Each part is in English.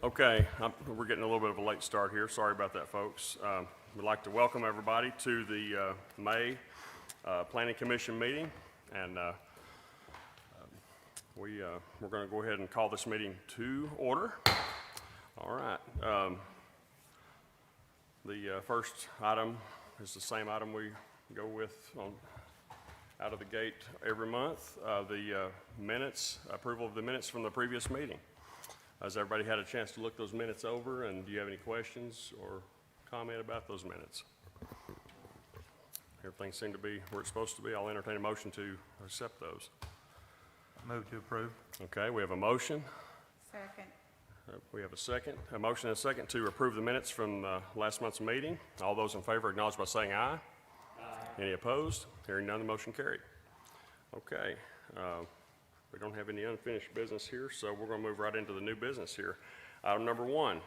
Okay, we're getting a little bit of a late start here. Sorry about that, folks. We'd like to welcome everybody to the May Planning Commission meeting, and we're going to go ahead and call this meeting to order. All right. The first item is the same item we go with out of the gate every month, the minutes, approval of the minutes from the previous meeting. Has everybody had a chance to look those minutes over, and do you have any questions or comment about those minutes? Everything seemed to be where it's supposed to be. I'll entertain a motion to accept those. Move to approve. Okay, we have a motion. Second. We have a motion and a second to approve the minutes from last month's meeting. All those in favor acknowledge by saying aye. Aye. Any opposed? Hearing none, the motion carried. Okay. We don't have any unfinished business here, so we're going to move right into the new business here. Item number one,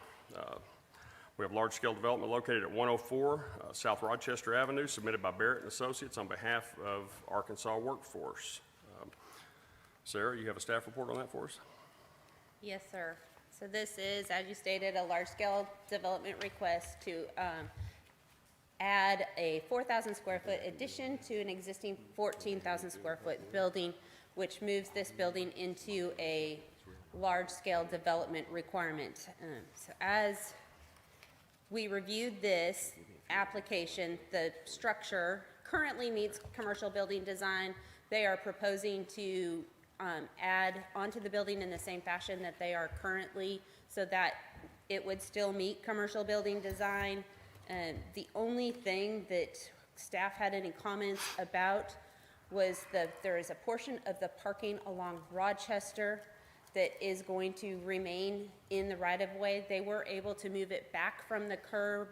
we have large-scale development located at 104 South Rochester Avenue, submitted by Barrett and Associates on behalf of Arkansas Workforce. Sarah, you have a staff report on that for us? Yes, sir. So this is, as you stated, a large-scale development request to add a 4,000 square foot addition to an existing 14,000 square foot building, which moves this building into a large-scale development requirement. So as we reviewed this application, the structure currently meets commercial building design. They are proposing to add onto the building in the same fashion that they are currently, so that it would still meet commercial building design. The only thing that staff had any comments about was that there is a portion of the parking along Rochester that is going to remain in the right-of-way. They were able to move it back from the curb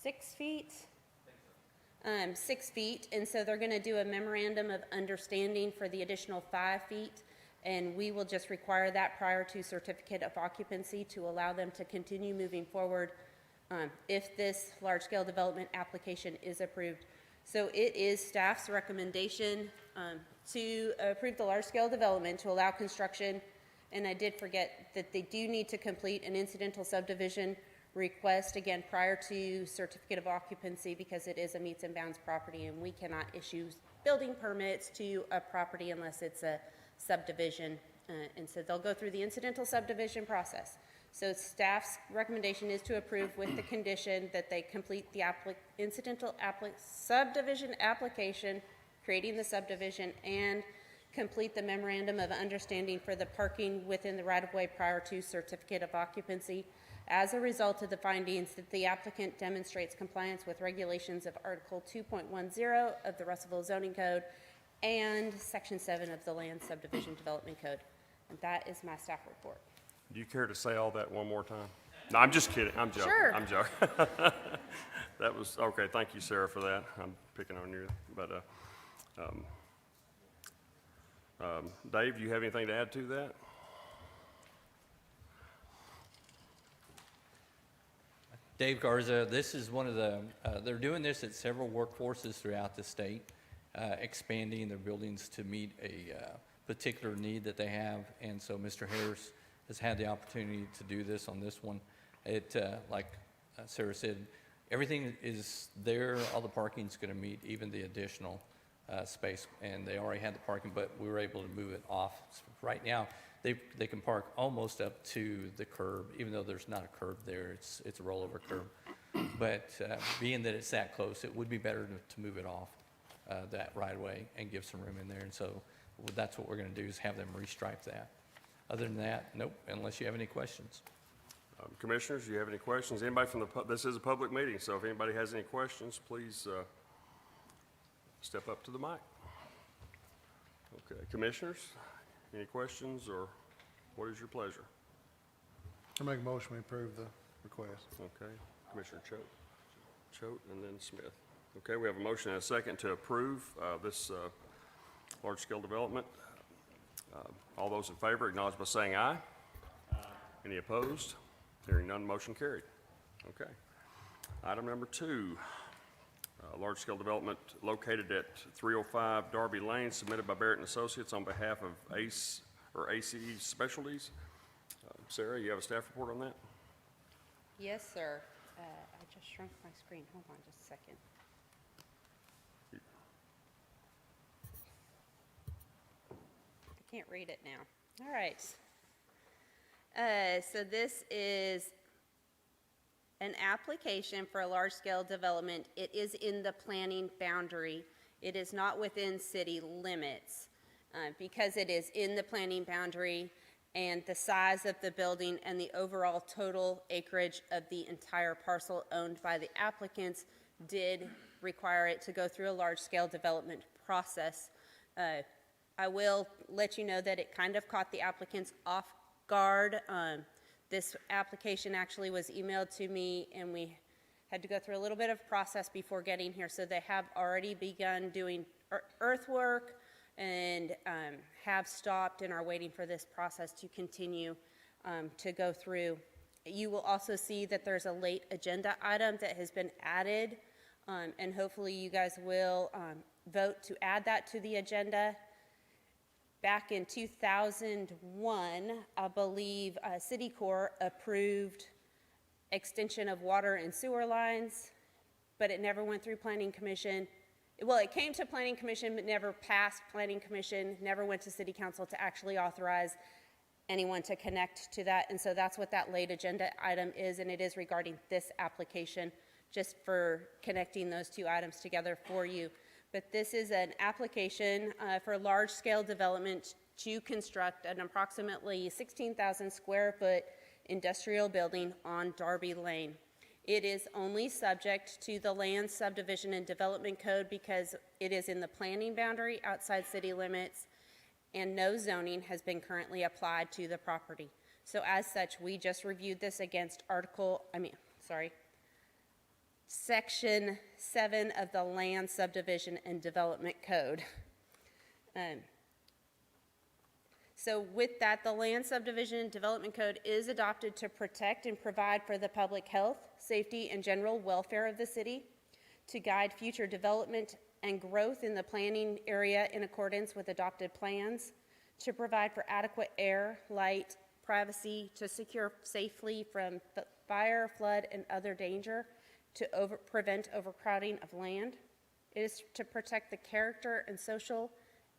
6 feet? 6 feet, and so they're going to do a memorandum of understanding for the additional 5 feet, and we will just require that prior to certificate of occupancy to allow them to continue moving forward if this large-scale development application is approved. So it is staff's recommendation to approve the large-scale development to allow construction, and I did forget that they do need to complete an incidental subdivision request, again, prior to certificate of occupancy, because it is a meets and bounds property, and we cannot issue building permits to a property unless it's a subdivision, and so they'll go through the incidental subdivision process. So staff's recommendation is to approve with the condition that they complete the subdivision application, creating the subdivision, and complete the memorandum of understanding for the parking within the right-of-way prior to certificate of occupancy. As a result of the findings that the applicant demonstrates compliance with regulations of Article 2.10 of the Russellville Zoning Code and Section 7 of the Land Subdivision Development Code. And that is my staff report. Do you care to say all that one more time? No, I'm just kidding. I'm joking. Sure. I'm joking. That was, okay, thank you, Sarah, for that. I'm picking on you. But Dave, do you have anything to add to that? Dave Garza, this is one of the, they're doing this at several workforces throughout the state, expanding their buildings to meet a particular need that they have. And so Mr. Harris has had the opportunity to do this on this one. It, like Sarah said, everything is there, all the parking is going to meet, even the additional space, and they already had the parking, but we were able to move it off. So right now, they can park almost up to the curb, even though there's not a curb there. It's a rollover curb. But being that it's that close, it would be better to move it off that right away and give some room in there. And so that's what we're going to do, is have them restripe that. Other than that, nope, unless you have any questions. Commissioners, do you have any questions? Anybody from this is a public meeting, so if anybody has any questions, please step up to the mic. Okay, commissioners, any questions, or what is your pleasure? I make a motion we approve the request. Okay, Commissioner Choate, and then Smith. Okay, we have a motion and a second to approve this large-scale development. All those in favor acknowledge by saying aye. Aye. Any opposed? Hearing none, motion carried. Okay. Item number two, large-scale development located at 305 Darby Lane, submitted by Barrett and Associates on behalf of ACE Specialties. Sarah, you have a staff report on that? Yes, sir. I just shrunk my screen. Hold on just a second. I can't read it now. All right. So this is an application for a large-scale development. It is in the planning boundary. It is not within city limits. Because it is in the planning boundary and the size of the building and the overall total acreage of the entire parcel owned by the applicants did require it to go through a large-scale development process. I will let you know that it kind of caught the applicants off guard. This application actually was emailed to me, and we had to go through a little bit of process before getting here. So they have already begun doing earthwork and have stopped and are waiting for this process to continue to go through. You will also see that there's a late agenda item that has been added, and hopefully you guys will vote to add that to the agenda. Back in 2001, I believe City Corps approved extension of water and sewer lines, but it never went through Planning Commission. Well, it came to Planning Commission, but never passed Planning Commission, never went to City Council to actually authorize anyone to connect to that. And so that's what that late agenda item is, and it is regarding this application, just for connecting those two items together for you. But this is an application for large-scale development to construct an approximately 16,000 square foot industrial building on Darby Lane. It is only subject to the Land Subdivision and Development Code because it is in the planning boundary outside city limits, and no zoning has been currently applied to the property. So as such, we just reviewed this against Section 7 of the Land Subdivision and Development Code. So with that, the Land Subdivision and Development Code is adopted to protect and provide for the public health, safety, and general welfare of the city, to guide future development and growth in the planning area in accordance with adopted plans, to provide for adequate air, light, privacy, to secure safely from fire, flood, and other danger, to prevent overcrowding of land. It is to protect the character and social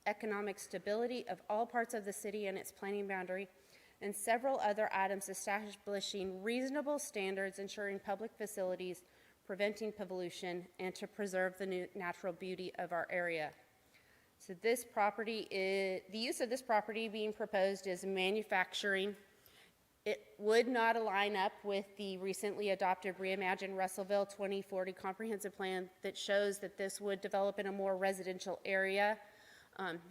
economic stability of all parts of the city and its planning boundary, and several other items establishing reasonable standards ensuring public facilities, preventing pollution, and to preserve the natural beauty of our area. So this property the use of this property being proposed is manufacturing. It would not align up with the recently adopted Reimagine Russellville 2040 comprehensive plan that shows that this would develop in a more residential area.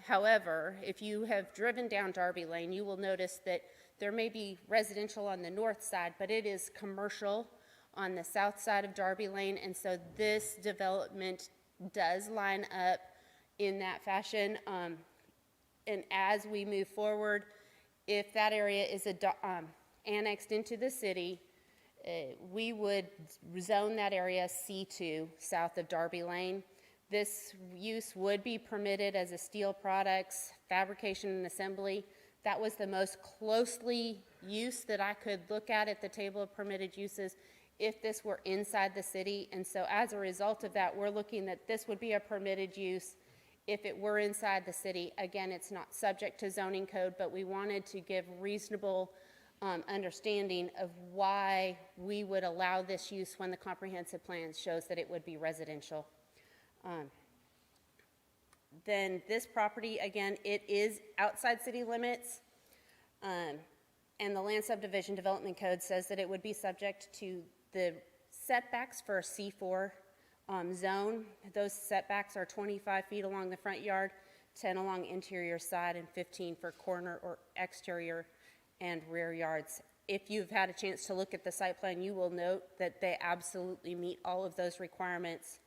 However, if you have driven down Darby Lane, you will notice that there may be residential on the north side, but it is commercial on the south side of Darby Lane, and so this development does line up in that fashion. And as we move forward, if that area is annexed into the city, we would zone that area C2 south of Darby Lane. This use would be permitted as a steel products, fabrication and assembly. That was the most closely use that I could look at the table of permitted uses if this were inside the city. And so as a result of that, we're looking that this would be a permitted use if it were inside the city. Again, it's not subject to zoning code, but we wanted to give reasonable understanding of why we would allow this use when the comprehensive plan shows that it would be residential. Then this property, again, it is outside city limits, and the Land Subdivision Development Code says that it would be subject to the setbacks for a C4 zone. Those setbacks are 25 feet along the front yard, 10 along interior side, and 15 for corner or exterior and rear yards. If you've had a chance to look at the site plan, you will note that they absolutely meet all of those requirements.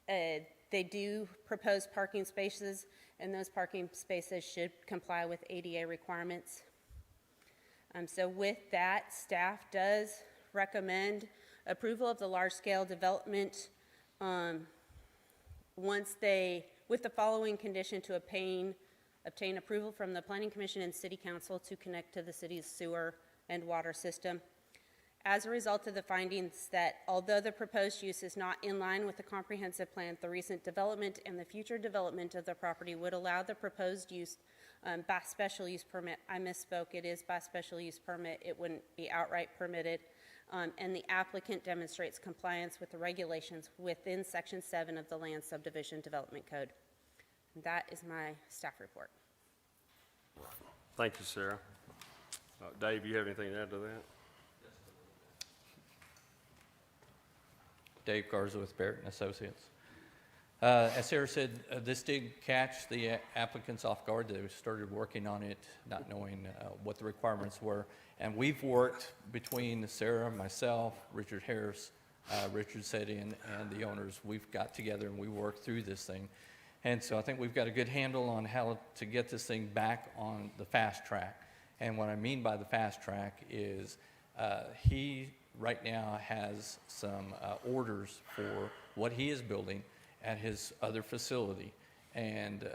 They do propose parking spaces, and those parking spaces should comply with ADA requirements. So with that, staff does recommend approval of the large-scale development with the following condition: to obtain obtain approval from the Planning Commission and City Council to connect to the city's sewer and water system. As a result of the findings that although the proposed use is not in line with the comprehensive plan, the recent development and the future development of the property would allow the proposed use by special use permit. I misspoke, it is by special use permit, it wouldn't be outright permitted. And the applicant demonstrates compliance with the regulations within Section 7 of the Land Subdivision Development Code. And that is my staff report. Thank you, Sarah. Dave, you have anything to add to that? Dave Garza with Barrett and Associates. As Sarah said, this did catch the applicants off guard. They started working on it, not knowing what the requirements were. And we've worked between Sarah, myself, Richard Harris, Richard Sedian, and the owners. We've got together and we worked through this thing. And so I think we've got a good handle on how to get this thing back on the fast track. And what I mean by the fast track is he right now has some orders for what he is building at his other facility, and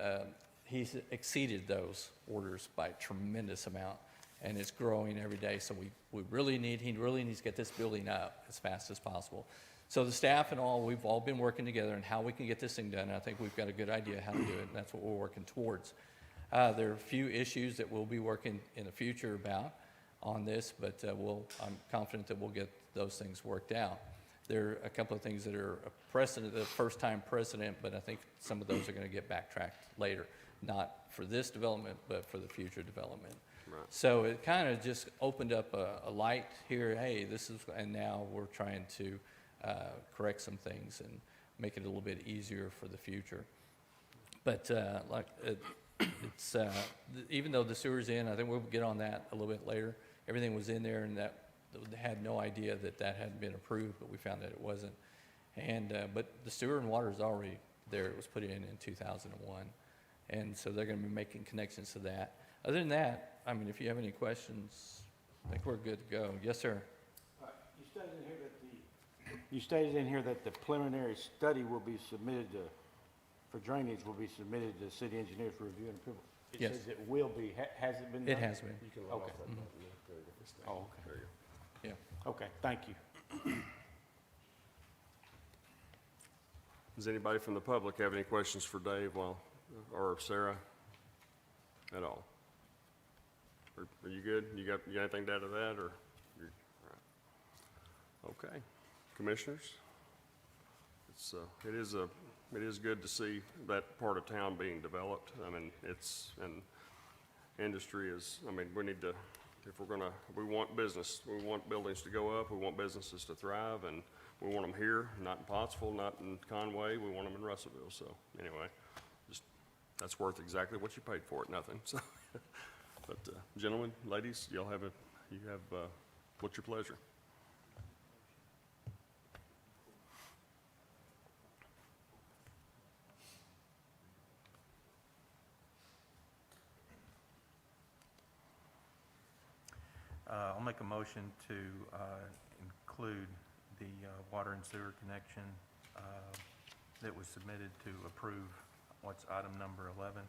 he's exceeded those orders by a tremendous amount, and it's growing every day. So he really needs to get this building up as fast as possible. So the staff and all, we've all been working together on how we can get this thing done. I think we've got a good idea how to do it, and that's what we're working towards. There are a few issues that we'll be working in the future about on this, but I'm confident that we'll get those things worked out. There are a couple of things that are a precedent, the first-time precedent, but I think some of those are going to get backtracked later, not for this development, but for the future development. Right. So it kind of just opened up a light here. Hey, this is, and now we're trying to correct some things and make it a little bit easier for the future. But it's even though the sewer's in, I think we'll get on that a little bit later. Everything was in there, and that they had no idea that that hadn't been approved, but we found that it wasn't. And but the sewer and water is already there. It was put in 2001, and so they're going to be making connections to that. Other than that, I mean, if you have any questions, I think we're good to go. Yes, sir. You stated in here that the preliminary study will be submitted to, for drainage, will be submitted to the city engineer for review and approval. It Yes. says it will be. Has it been done? It has been. You can let Okay. off that button there. There you go. Oh, okay. There you go. Yeah. Okay, thank you. Does anybody from the public have any questions for Dave or Sarah at all? Are you good? You got anything to add to that, or? All right. Okay. Commissioners? It is good to see that part of town being developed. I mean, and industry is, I mean, we need to, we want business, we want buildings to go up, we want businesses to thrive, and we want them here, not in Pottsville, not in Conway, we want them in Russellville. So anyway, that's worth exactly what you paid for it, nothing. So, but gentlemen, ladies, you have what's your pleasure? I'll make a motion to include the water and sewer connection that was submitted to approve what's item number 11.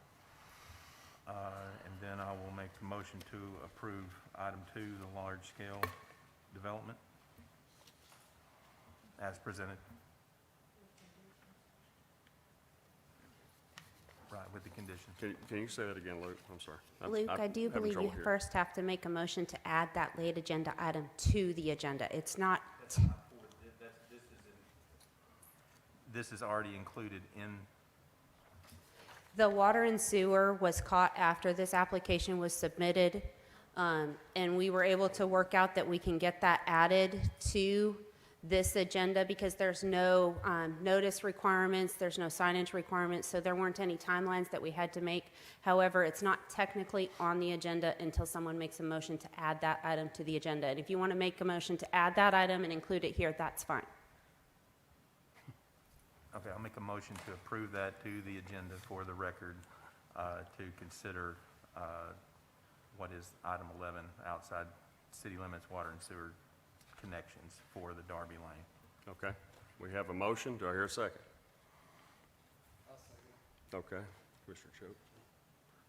And then I will make the motion to approve item 2, the large-scale development, as presented. Right, with the conditions. Can you say that again, Luke? I'm sorry. Luke, I do having believe trouble you hearing. first have to make a motion to add that late agenda item to the agenda. It's not, This is already included in, the water and sewer was caught after this application was submitted, and we were able to work out that we can get that added to this agenda because there's no notice requirements, there's no signage requirements, so there weren't any timelines that we had to make. However, it's not technically on the agenda until someone makes a motion to add that item to the agenda. And if you want to make a motion to add that item and include it here, that's fine. okay, I'll make a motion to approve that to the agenda for the record, to consider what is item 11, outside city limits water and sewer connections for the Darby Lane. Okay. We have a motion. Do I hear a second? I'll second. Okay. Commissioner Choate.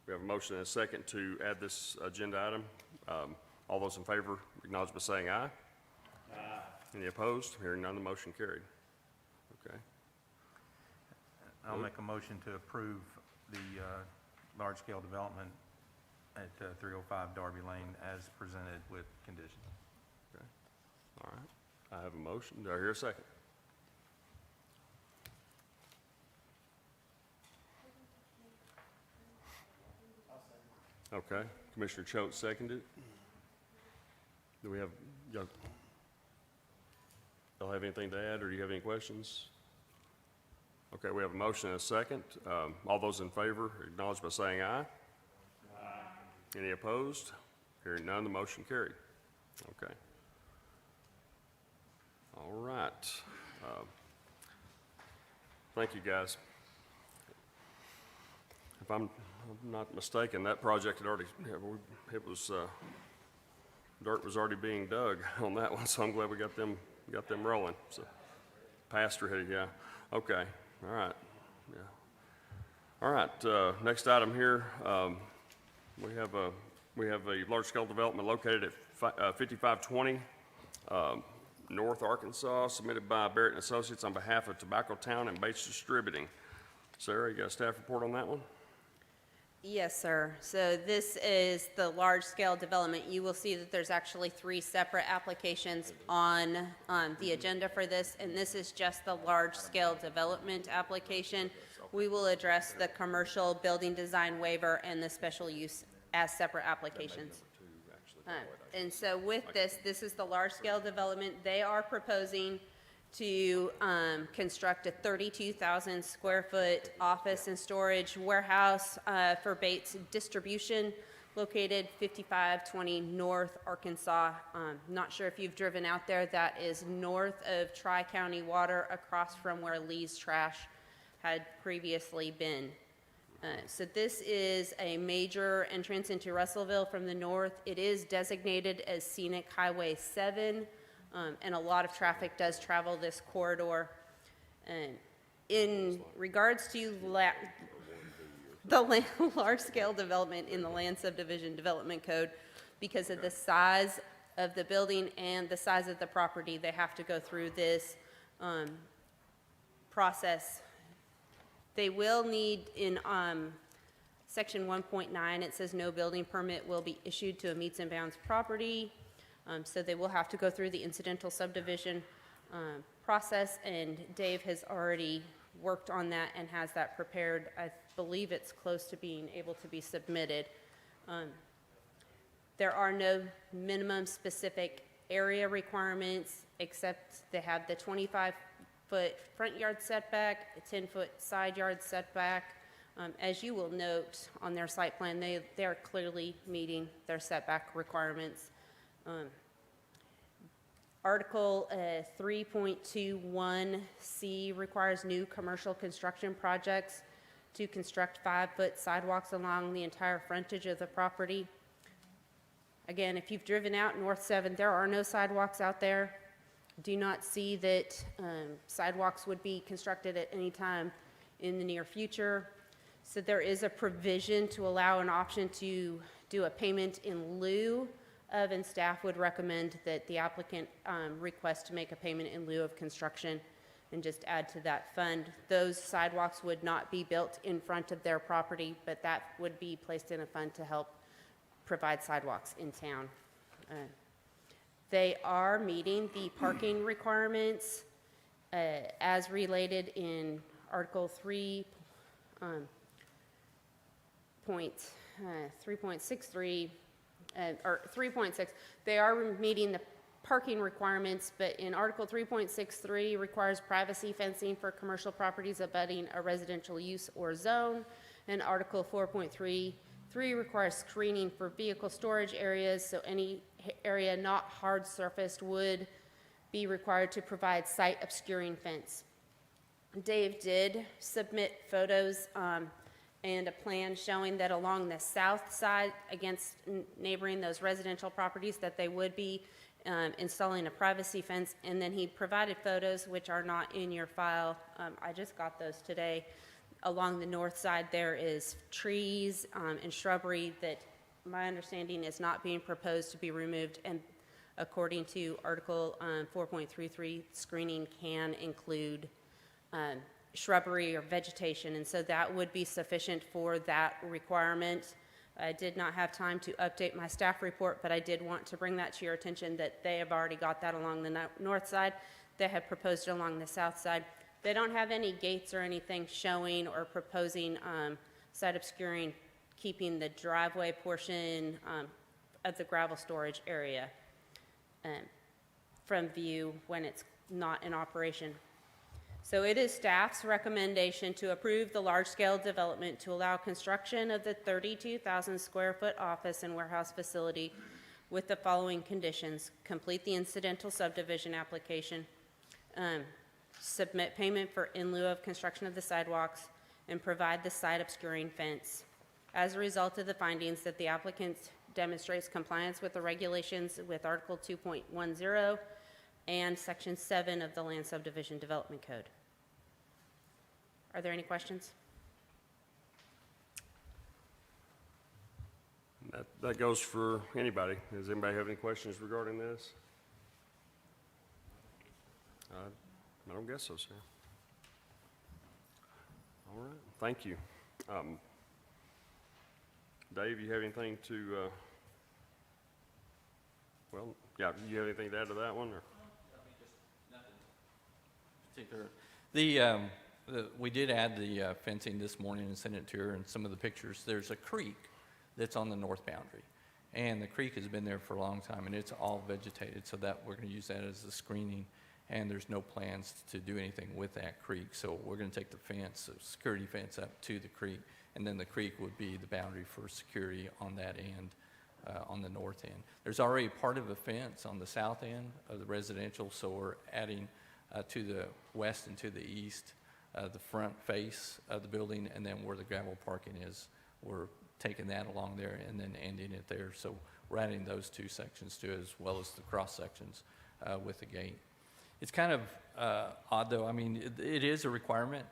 We have a motion and a second to add this agenda item. All those in favor acknowledge by saying aye. Aye. Any opposed? Hearing none, the motion carried. Okay. I'll make a motion to approve the large-scale development at 305 Darby Lane as presented with conditions. Okay. All right. I have a motion. Do I hear a second? Okay. Commissioner Choate seconded. Do we have, y'all have anything to add, or do you have any questions? Okay, we have a motion and a second. All those in favor acknowledge by saying aye. Aye. Any opposed? Hearing none, the motion carried. Okay. All right. Thank you, guys. If I'm not mistaken, that project had already, dirt was already being dug on that one, so I'm glad we got them rolling. So, Pastor had, yeah. Okay. All right. Yeah. All right. Next item here, we have a large-scale development located at 5520 North Arkansas, submitted by Barrett and Associates on behalf of Tobacco Town and Bates Distributing. Sarah, you got a staff report on that one? Yes, sir. So this is the large-scale development. You will see that there's actually 3 separate applications on the agenda for this, and this is just the large-scale development application. We will address the commercial building design waiver and the special use as separate applications. And so with this is the large-scale development. They are proposing to construct a 32,000 square foot office and storage warehouse for Bates Distribution located 5520 North Arkansas. Not sure if you've driven out there. That is north of Tri-County Water across from where Lee's Trash had previously been. So this is a major entrance into Russellville from the north. It is designated as Scenic Highway 7. And a lot of traffic does travel this corridor. In regards to the large-scale development in the Land Subdivision Development Code, because of the size of the building and the size of the property, they have to go through this process. They will need, in section 1.9, it says no building permit will be issued to a meets and bounds property. So they will have to go through the incidental subdivision process, and Dave has already worked on that and has that prepared. I believe it's close to being able to be submitted. There are no minimum specific area requirements, except they have the 25-foot front yard setback, a 10-foot side yard setback. As you will note on their site plan, they are clearly meeting their setback requirements. Article 3.21C requires new commercial construction projects to construct 5-foot sidewalks along the entire frontage of the property. Again, if you've driven out North 7th, there are no sidewalks out there. Do not see that sidewalks would be constructed at any time in the near future. So there is a provision to allow an option to do a payment in lieu of, and staff would recommend that the applicant request to make a payment in lieu of construction and just add to that fund. Those sidewalks would not be built in front of their property, but that would be placed in a fund to help provide sidewalks in town. They are meeting the parking requirements as related in Article 3.63 or 3.6, they are meeting the parking requirements, but in Article 3.63 requires privacy fencing for commercial properties abutting a residential use or zone, and Article 4.33 requires screening for vehicle storage areas, so any area not hard surfaced would be required to provide site obscuring fence. Dave did submit photos and a plan showing that along the south side against neighboring those residential properties that they would be installing a privacy fence, and then he provided photos which are not in your file. I just got those today Along the north side, there is trees and shrubbery that my understanding is not being proposed to be removed, and according to Article 4.33, screening can include shrubbery or vegetation, and so that would be sufficient for that requirement. I did not have time to update my staff report, but I did want to bring that to your attention that they have already got that along the north side. They have proposed it along the south side. They don't have any gates or anything showing or proposing site obscuring, keeping the driveway portion of the gravel storage area from view when it's not in operation. So it is staff's recommendation to approve the large-scale development to allow construction of the 32,000 square foot office and warehouse facility with the following conditions: complete the incidental subdivision application, submit payment for in lieu of construction of the sidewalks, and provide the site obscuring fence. As a result of the findings that the applicant demonstrates compliance with the regulations with Article 2.10 and Section 7 of the Land Subdivision Development Code. Are there any questions? That goes for anybody. Does anybody have any questions regarding this? I don't guess so, sir. All right, thank you. Dave, you have anything to, well, yeah, you have anything to add to that one, or? Particular. We did add the fencing this morning and sent it to her, and some of the pictures. There's a creek that's on the north boundary, and the creek has been there for a long time, and it's all vegetated, so that we're going to use that as a screening, and there's no plans to do anything with that creek, so we're going to take the fence, the security fence up to the creek, and then the creek would be the boundary for security on that end, on the north end. There's already part of a fence on the south end of the residential, so we're adding to the west and to the east, the front face of the building, and then where the gravel parking is, we're taking that along there and then ending it there. So we're adding those two sections to it, as well as the cross sections with the gate. It's kind of odd, though. I mean, it is a requirement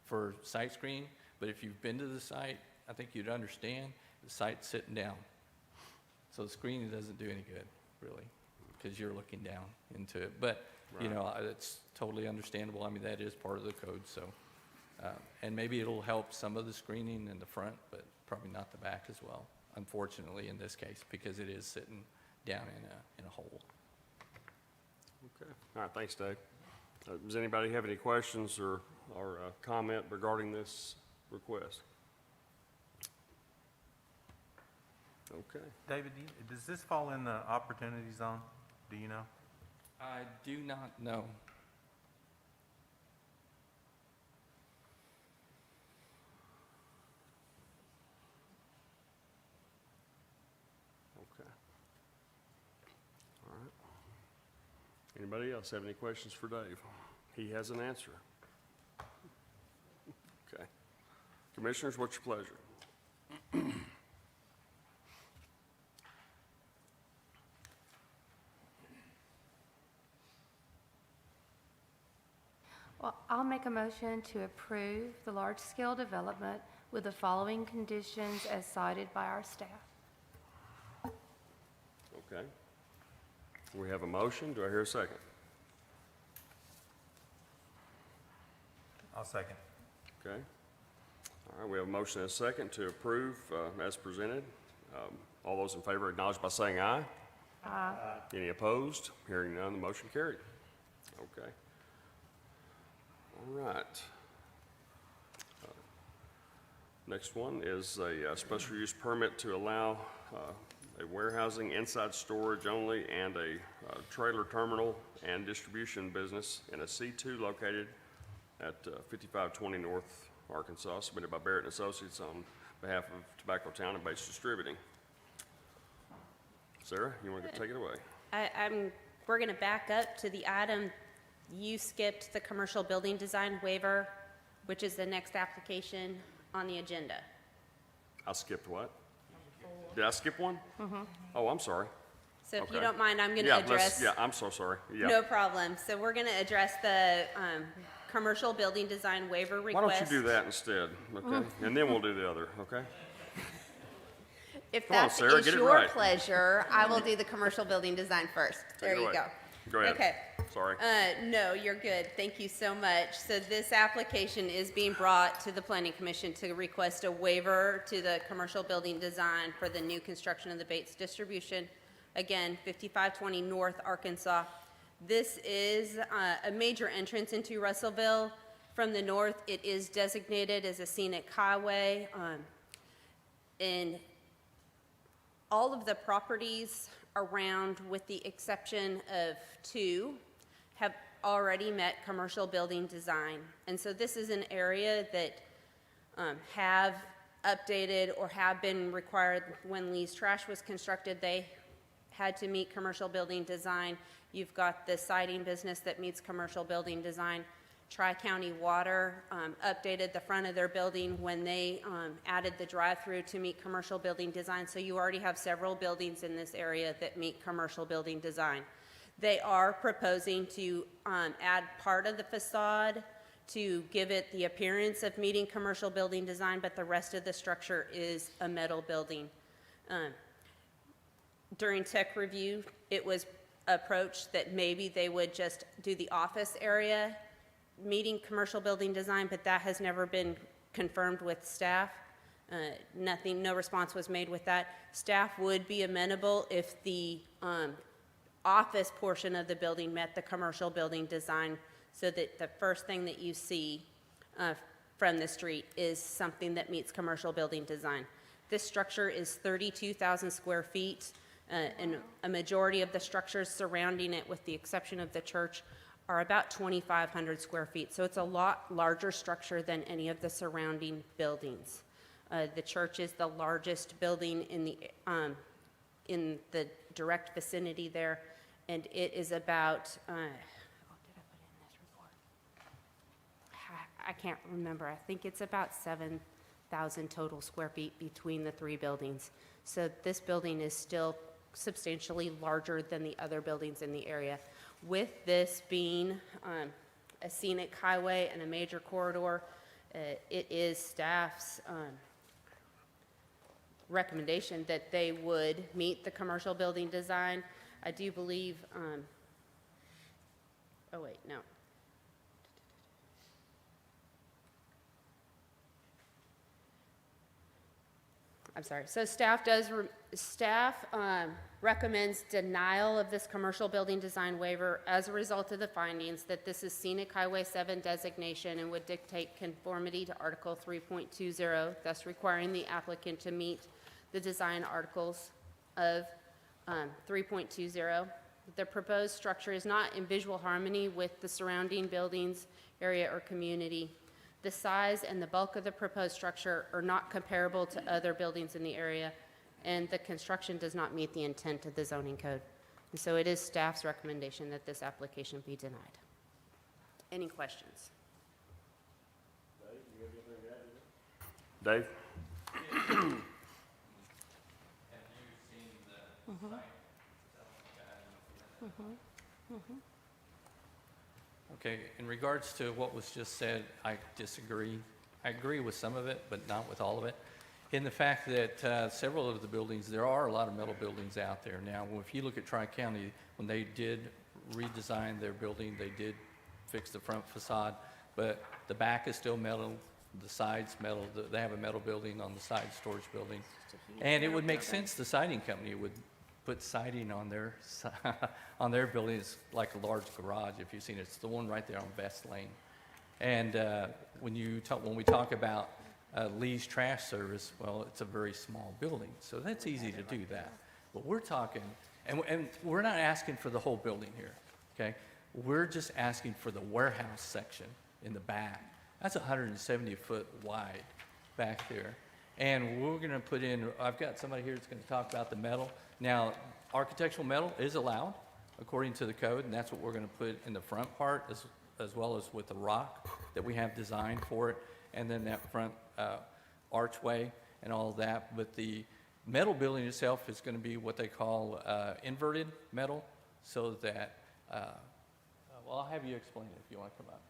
for site screen, but if you've been to the site, I think you'd understand the site's sitting down. So the screening doesn't do any good, really, because you're looking down into it. But, you know, it's totally understandable. I mean, that is part of the code, so. And maybe it'll help some of the screening in the front, but probably not the back as well, unfortunately, in this case, because it is sitting down in a hole. Okay, all right, thanks, Dave. Does anybody have any questions or comment regarding this request? Okay. David, does this fall in the opportunity zone? Do you know? I do not know. Okay. All right. Anybody else have any questions for Dave? He has an answer. Okay. Commissioners, what's your pleasure? Well, I'll make a motion to approve the large-scale development with the following conditions as cited by our staff. Okay. We have a motion. Do I hear a second? I'll second. Okay. All right, we have a motion and a second to approve as presented. All those in favor acknowledge by saying aye. Aye. Any opposed? Hearing none, the motion carried. Okay. All right. Next one is a special use permit to allow a warehousing, inside storage only, and a trailer terminal and distribution business in a C2 located at 5520 North Arkansas, submitted by Barrett & Associates on behalf of Tobacco Town and Base Distributing. Sarah, you want to take it away? We're going to back up to the item. You skipped the commercial building design waiver, which is the next application on the agenda. I skipped what? Did I skip one? Mm-hmm. Oh, I'm sorry. So if Okay. you don't mind, I'm going to address. Yeah, I'm so sorry. Yeah. No problem. So we're going to address the commercial building design waiver Why request. don't you do that instead, okay? And then we'll do the other, okay? If Come on, that Sarah, is get it your right. pleasure, I will do the commercial building design first. There it you away. go. Go ahead. Okay. Sorry. No, you're good. Thank you so much. So this application is being brought to the Planning Commission to request a waiver to the commercial building design for the new construction of the Bates Distribution. Again, 5520 North Arkansas. This is a major entrance into Russellville. From the north, it is designated as a scenic highway. And all of the properties around, with the exception of 2, have already met commercial building design. And so this is an area that have updated or have been required. When Lee's Trash was constructed, they had to meet commercial building design. You've got the siding business that meets commercial building design. Tri-County Water updated the front of their building when they added the drive-through to meet commercial building design. So you already have several buildings in this area that meet commercial building design. They are proposing to add part of the facade to give it the appearance of meeting commercial building design, but the rest of the structure is a metal building. During tech review, it was approached that maybe they would just do the office area meeting commercial building design, but that has never been confirmed with staff. No response was made with that. Staff would be amenable if the office portion of the building met the commercial building design, so that the first thing that you see from the street is something that meets commercial building design. This structure is 32,000 square feet, and a majority of the structures surrounding it, with the exception of the church, are about 2,500 square feet. So it's a lot larger structure than any of the surrounding buildings. The church is the largest building in the direct vicinity there, and it is about, did I put it in this report? I can't remember. I think it's about 7,000 total square feet between the 3 buildings. So this building is still substantially larger than the other buildings in the area. With this being a scenic highway and a major corridor, it is staff's recommendation that they would meet the commercial building design. I do believe, oh wait, no. I'm sorry. So staff recommends denial of this commercial building design waiver as a result of the findings that this is scenic Highway 7 designation and would dictate conformity to Article 3.20, thus requiring the applicant to meet the design articles of 3.20. The proposed structure is not in visual harmony with the surrounding buildings, area, or community. The size and the bulk of the proposed structure are not comparable to other buildings in the area, and the construction does not meet the intent of the zoning code. And so it is staff's recommendation that this application be denied. Any questions? Dave? Okay, in regards to what was just said, I disagree. I agree with some of it, but not with all of it. In the fact that several of the buildings, there are a lot of metal buildings out there now. Well, if you look at Tri-County, when they did redesign their building, they did fix the front facade, but the back is still metal, the side's metal. They have a metal building on the side, storage building. And it would make sense, the siding company would put siding on their on their building. It's like a large garage, if you've seen it. It's the one right there on Best Lane. And when we talk about Lee's Trash Service, well, it's a very small building, so that's easy to do that. But we're talking, and we're not asking for the whole building here, okay? We're just asking for the warehouse section in the back. That's 170 foot wide back there. And we're gonna put in, I've got somebody here that's gonna talk about the metal. Now, architectural metal is allowed according to the code, and that's what we're gonna put in the front part, as well as with the rock that we have designed for it, and then that front archway and all of that. But the metal building itself is gonna be what they call inverted metal, so that, well, I'll have you explain it if you wanna come up.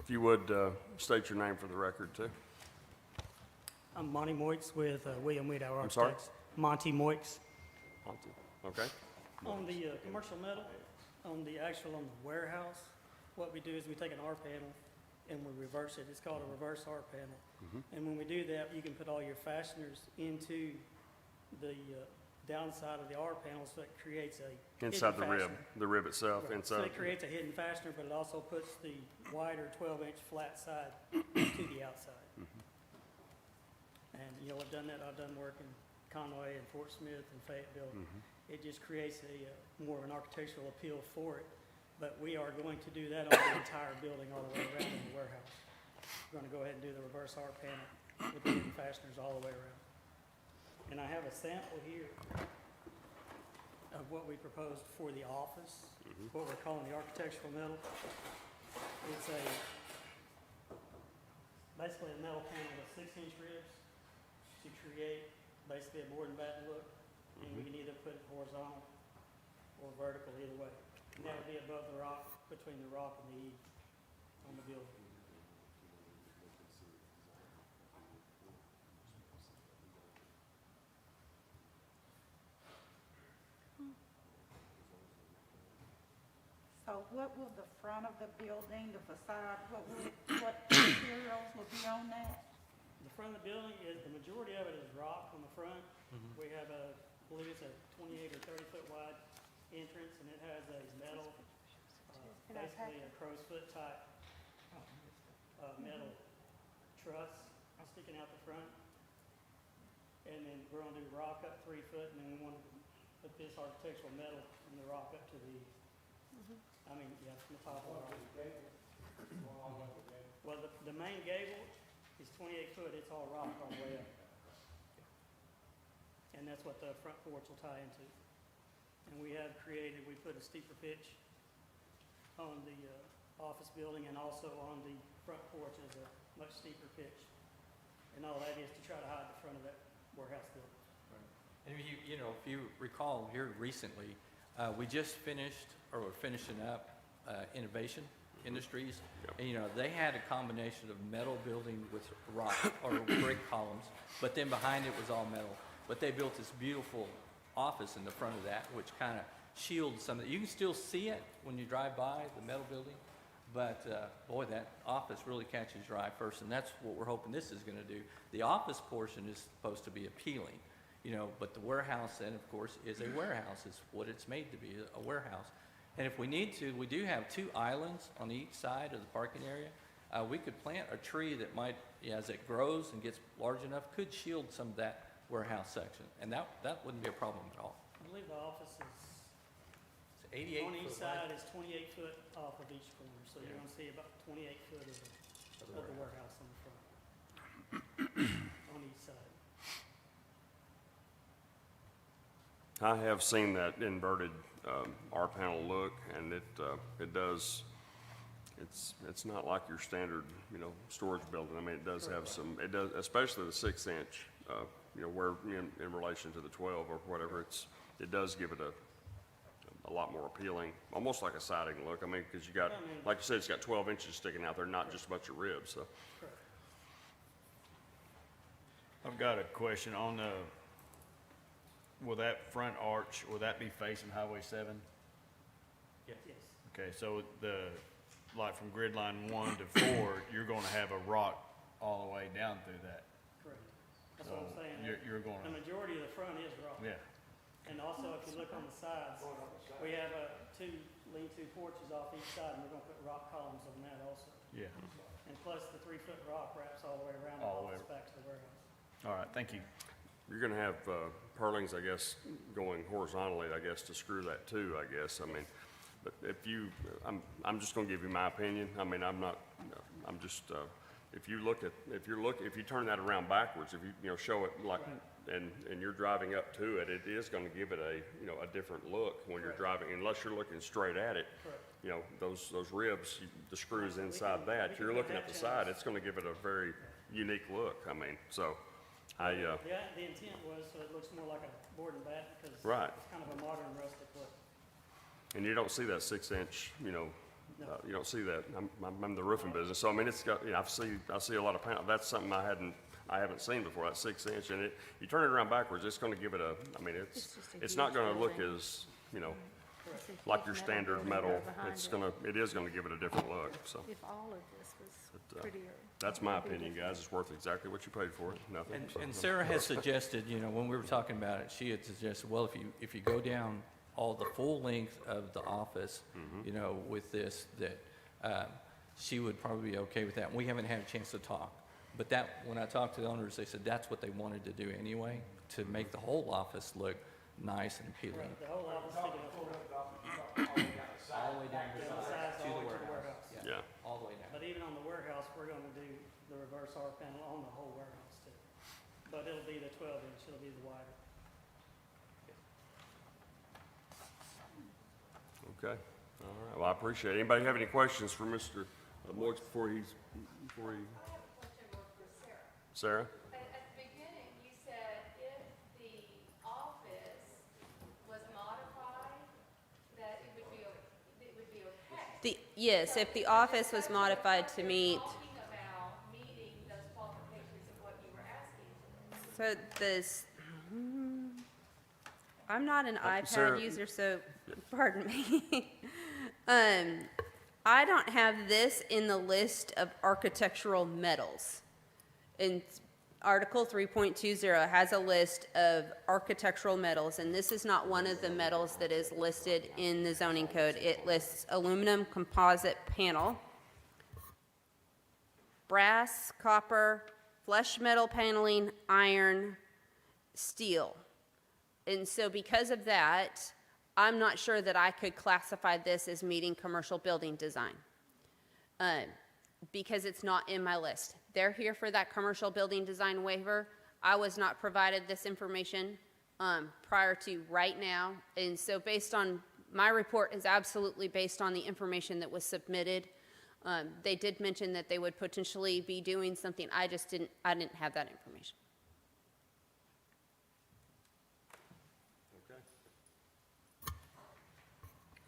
If you would, state your name for the record, too. I'm Monty Moix with William Wiedauer I'm sorry? Architects. Monty Moix. Monty. Okay. On the commercial metal, on the warehouse, what we do is we take an R panel and we reverse it. It's called a reverse R panel. And when we do that, you can put all your fasteners into the downside of the R panel, so it creates a Inside hidden fastener. the rib itself, Right. So inside. it creates a hidden fastener, but it also puts the wider 12-inch flat side to the outside. And, you know, I've done that, I've done work in Conway and Fort Smith and Fayetteville. It just creates a more of an architectural appeal for it. But we are going to do that on the entire building all the way around in the warehouse. We're gonna go ahead and do the reverse R panel with the hidden fasteners all the way around. And I have a sample here of what we proposed for the office, what we're calling the architectural metal. It's basically a metal panel with 6-inch ribs to create basically a board and batten look. And we can either put it horizontal or vertical, either way. And that would be above the rock, between the rock and the eave on the building. So what will the front of the building, the facade, what materials will be on that? The front of the building is, the majority of it is rock on the front. We have I believe it's a 28 or 30-foot wide entrance, and it has a metal, basically a crow's foot type, metal truss sticking out the front. And then we're gonna do rock up 3 foot, and then we want to put this architectural metal from the rock up to the, from the top of the rock. Well, the main gable is 28 foot, it's all rock all the way up. And that's what the front porch will tie into. And we put a steeper pitch on the office building, and also on the front porch is a much steeper pitch. And all that is to try to hide the front of that warehouse building. And if you recall here recently, we just finished, or we're finishing up, Innovation Industries. And, they had a combination of metal building with rock or brick columns, but then behind it was all metal. But they built this beautiful office in the front of that, which kind of shields some of it. You can still see it when you drive by the metal building, but boy, that office really catches your eye first, and that's what we're hoping this is going to do. The office portion is supposed to be appealing, but the warehouse then, of course, is a warehouse. It's what it's made to be, a warehouse. And if we need to, we do have 2 islands on each side of the parking area. We could plant a tree that might, as it grows and gets large enough, could shield some of that warehouse section, and that wouldn't be a problem at all. I believe the office is, It's 88 on each foot wide. side is 28 foot off of each corner. So you're gonna see about 28 foot of the warehouse on the front, on each side. I have seen that inverted R panel look, and it does. It's not like your standard, storage building. I mean, it does have some. It does, especially the 6-inch. Where in relation to the 12 or whatever, it does give it a lot more appealing, almost like a siding look. I mean, because you got, like you said, it's got 12 inches sticking out there, not just a bunch of ribs. So. Correct. I've got a question on will that front arch, will that be facing Highway 7? Yes. Okay, so like from grid line 1 to 4, you're gonna have a rock all the way down through that. Correct. That's So what I'm saying. you're The gonna, majority of the front is rock. yeah, And also, if you look on the sides, we have 2 lean-to porches off each side, and we're gonna put rock columns on that also. yeah. And plus, the 3-foot rock wraps all the way around the All the way. office back to the warehouse. All right, thank you. You're going to have purlings, I guess, going horizontally, I guess, to screw that too, I guess. I mean, but if I'm just going to give you my opinion. I mean, I'm just, if you turn that around backwards, if you show it like, and you're driving up to it, it is going to give it a different look when you're driving, unless you're looking straight at it. Correct. Those ribs, the screws inside that, if you're looking at the side, it's going to give it a very unique look. I mean, so. The intent was so it looks more like a board and bat, because Right. it's kind of a modern rustic look. And you don't see that 6-inch, You don't see that. I'm in the roofing business, so I mean, it's got, you know, I see a lot of panel. That's something I haven't seen before, that 6-inch, and you turn it around backwards, it's gonna give it a, I mean, it's not gonna look as, you know, like your standard metal. It is gonna give it a different look, so. If all of this was prettier. That's my opinion, guys. It's worth exactly what you paid for it, nothing. So- And Sarah has suggested, you know, when we were talking about it, she had suggested, well, if you go down all the full length of the office, you know, with this, that she would probably be okay with that. And we haven't had a chance to talk. But that, when I talked to the owners, they said that's what they wanted to do anyway, to make the whole office look nice and appealing. The whole office sticking up front, All the way down the sides all the way to the warehouse. Yeah, All the way down. But even on the warehouse, we're gonna do the reverse R panel on the whole warehouse too. But it'll be the 12-inch, it'll be the wider. okay. All right, well, I appreciate it. Anybody have any questions for Mr. Moix before he? Sarah? At the beginning, you said if the office was modified, that it would be okay. Yes, if the office was modified to meet, Talking about meeting those qualifications of what you were asking for. so this, I'm not an Sarah- iPad user, so, pardon me. I don't have this in the list of architectural metals. And Article 3.20 has a list of architectural metals, and this is not one of the metals that is listed in the zoning code. It lists aluminum composite panel, brass, copper, flesh metal paneling, iron, steel. And so because of that, I'm not sure that I could classify this as meeting commercial building design, because it's not in my list. They're here for that commercial building design waiver. I was not provided this information prior to right now, and so based on, my report is absolutely based on the information that was submitted. They did mention that they would potentially be doing something, I didn't have that information.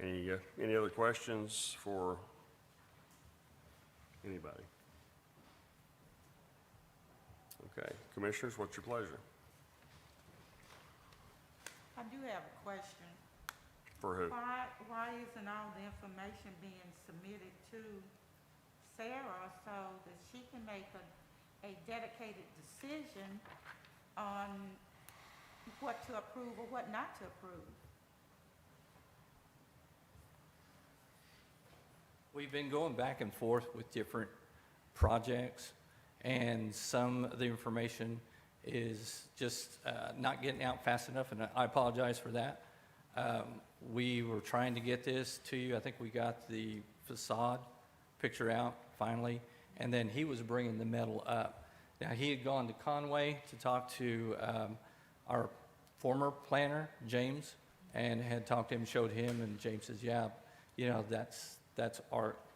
Any other questions for anybody? Okay, commissioners, what's your pleasure? I do have a question. For who? Why isn't all the information being submitted to Sarah so that she can make a dedicated decision on what to approve or what not to approve? We've been going back and forth with different projects, and some of the information is just not getting out fast enough, and I apologize for that. We were trying to get this to you. I think we got the facade picture out finally, and then he was bringing the metal up. Now, he had gone to Conway to talk to our former planner, James, and had talked to him, showed him, and James says, yeah, you know, that's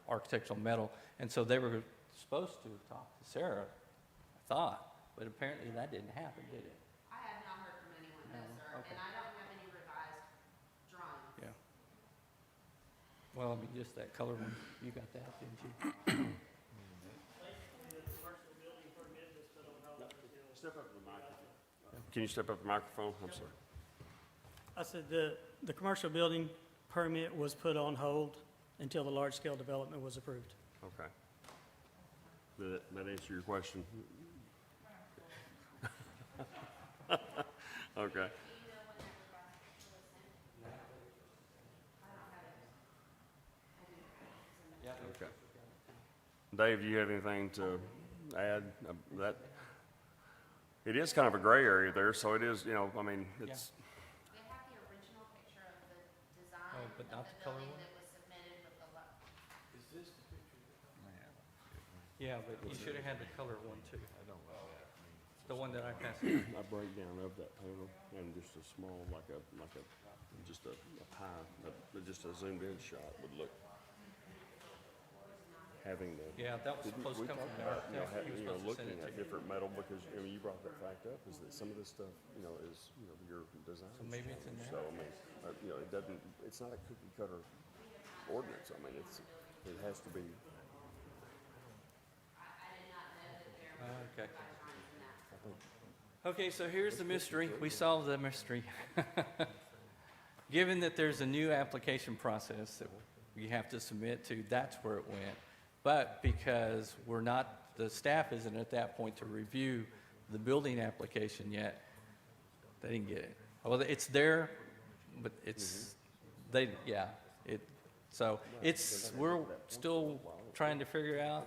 architectural metal. And so they were supposed to have talked to Sarah, I thought, but apparently that didn't happen, did it? I have not heard from anyone, no, sir, okay. and I don't have any revised drawings. Yeah. Well, I mean, just that color one, you got that, didn't you? Basically, the commercial building permit was put on hold until. Step up to the microphone. Can you step up to the microphone? I'm sorry. I said the commercial building permit was put on hold until the large-scale development was approved. Okay. Did that answer your question? Okay. Okay. Dave, do you have anything to add? That, it is kind of a gray area there, so it is, you know, I mean, it's, They have the original picture of the design Oh, but of not the the color building one? that was submitted with the Yeah, but you should have had the color one too. The one that I passed. a breakdown of that panel and just a small, just a pie, just a zoomed in shot would look, having the. Yeah, that was Didn't supposed we to come talk from the about, architect. He was supposed to looking send it at to you. different metal, because, I mean, you brought that fact up, is that some of this stuff, you know, is, you know, your design. So maybe it's in there. So, I mean, you know, it doesn't, it's not a cookie cutter ordinance, I mean, It has to be. Okay. Okay, so here's the mystery. We solved the mystery. Given that there's a new application process that you have to submit to, that's where it went. But because the staff isn't at that point to review the building application yet, they didn't get it. Well, it's there, but we're still trying to figure out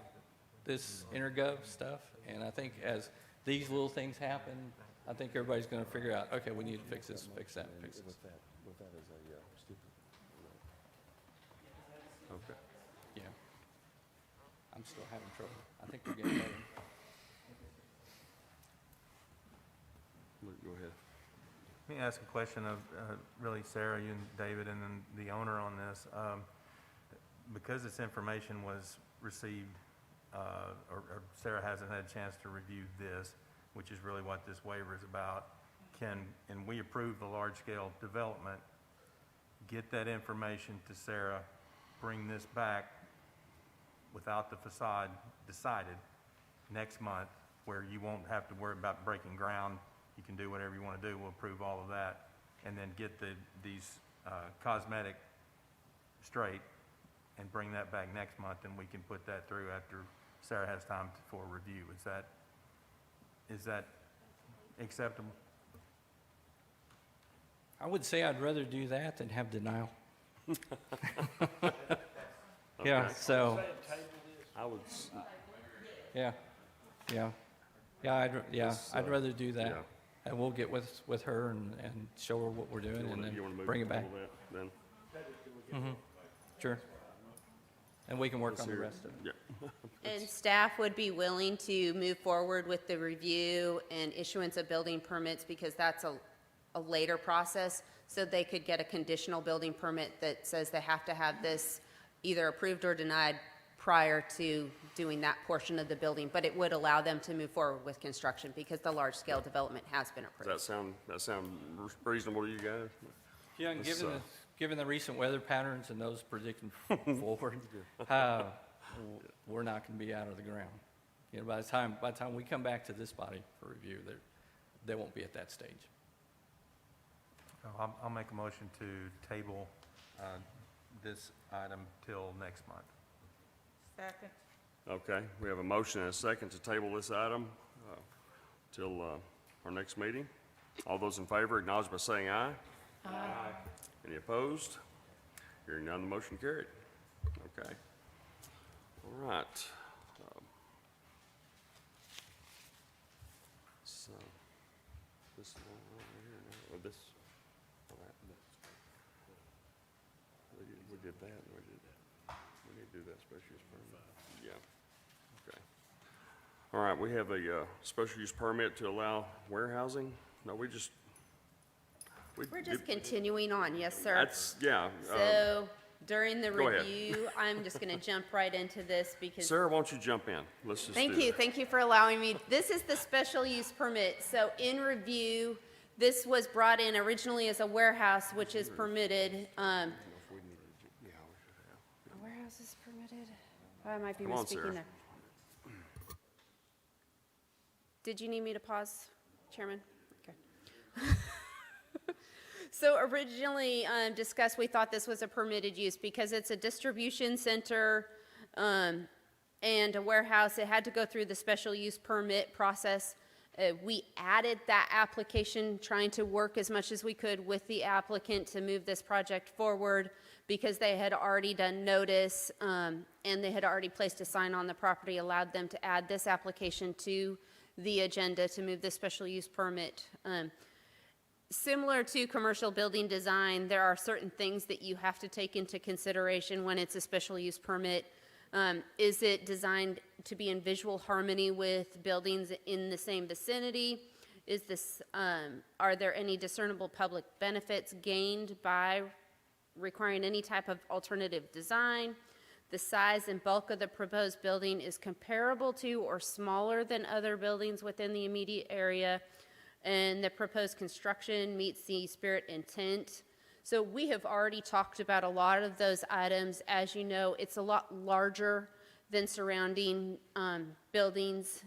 this intergov stuff. And I think as these little things happen, I think everybody's going to figure out, okay, we need to fix this, fix that, fix this. With that as a stupid. Okay. Yeah. I'm still having trouble. I think we're getting better. Go ahead. Let me ask a question of, really Sarah, you and David, and then the owner on this. Because this information was received, or Sarah hasn't had a chance to review this, which is really what this waiver is about, and we approve the large-scale development, get that information to Sarah, bring this back without the facade decided next month, where you won't have to worry about breaking ground. You can do whatever you want to do. We'll approve all of that, and then get these cosmetic straight and bring that back next month, and we can put that through after Sarah has time for review. Is that acceptable? I would say I'd rather do that than have denial. Yeah, so, I would, yeah, I'd rather do that. yeah. And we'll get with her and show her what we're doing and you wanna then move bring it a back. little bit, then? Sure. And we can work Let's on the hear it. rest of it. Yeah. And staff would be willing to move forward with the review and issuance of building permits because that's a later process. So they could get a conditional building permit that says they have to have this either approved or denied prior to doing that portion of the building. But it would allow them to move forward with construction because the large-scale development has been approved. Does that sound reasonable to you guys? Yeah, and Let's, given the recent weather patterns and those predicting forward, we're not going to be out of the ground. You know, by the time we come back to this body for review, they won't be at that stage. I'll make a motion to table this item till next month. Second. Okay, we have a motion and a second to table this item till our next meeting. All those in favor acknowledge by saying aye. Aye. Any opposed? Hearing none, the motion carried. Okay. All right. So, this is one right here now, or this, all right, we did that, and we need to do that special use permit. Yeah, okay. All right, we have a special use permit to allow warehousing. No, We're just continuing on, yes, sir. That's, yeah. So during the go ahead. review, I'm just going to jump right into this because. Sarah, why don't you jump in? Let's just Thank do you. that. Thank you for allowing me. This is the special use permit. So in review, this was brought in originally as a warehouse, which is permitted. A warehouse is permitted? Oh, I might be Come on, misspeaking Sarah. there. Did you need me to pause, Chairman? Okay. So originally discussed, we thought this was a permitted use because it's a distribution center and a warehouse. It had to go through the special use permit process. We added that application, trying to work as much as we could with the applicant to move this project forward because they had already done notice and they had already placed a sign on the property, allowed them to add this application to the agenda to move this special use permit. Similar to commercial building design, there are certain things that you have to take into consideration when it's a special use permit. Is it designed to be in visual harmony with buildings in the same vicinity? Are there any discernible public benefits gained by requiring any type of alternative design? The size and bulk of the proposed building is comparable to or smaller than other buildings within the immediate area, and the proposed construction meets the spirit intent. So we have already talked about a lot of those items. As you know, it's a lot larger than surrounding buildings.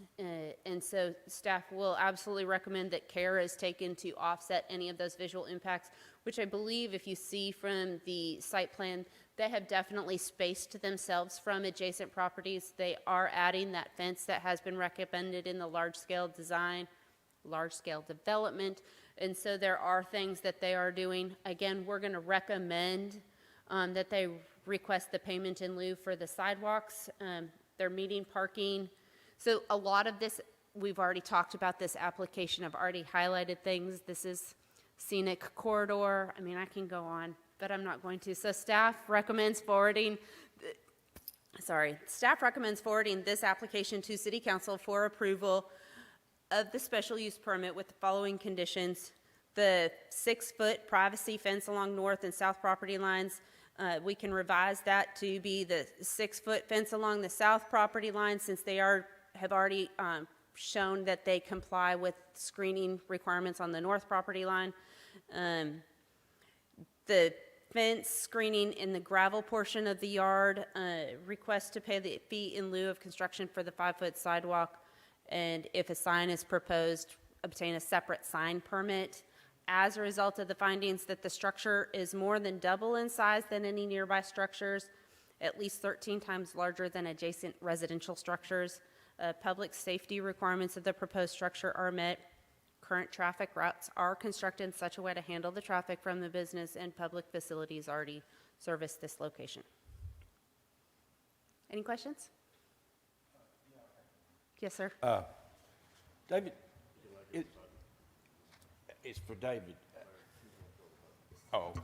And so staff will absolutely recommend that care is taken to offset any of those visual impacts, which I believe if you see from the site plan, they have definitely spaced themselves from adjacent properties. They are adding that fence that has been recommended in the large-scale design, large-scale development. And so there are things that they are doing. Again, we're going to recommend that they request the payment in lieu for the sidewalks. They're meeting parking. So a lot of this, we've already talked about this application. I've already highlighted things. This is scenic corridor. I mean, I can go on, but I'm not going to. So staff recommends forwarding this application to City Council for approval of the special use permit with the following conditions. The 6-foot privacy fence along north and south property lines, we can revise that to be the 6-foot fence along the south property line, since they have already shown that they comply with screening requirements on the north property line. The fence screening in the gravel portion of the yard, request to pay the fee in lieu of construction for the 5-foot sidewalk, and if a sign is proposed, obtain a separate sign permit. As a result of the findings that the structure is more than double in size than any nearby structures, at least 13 times larger than adjacent residential structures, public safety requirements of the proposed structure are met, current traffic routes are constructed in such a way to handle the traffic from the business, and public facilities already service this location. Any questions? Yes, sir. David, it's for David. Oh, okay.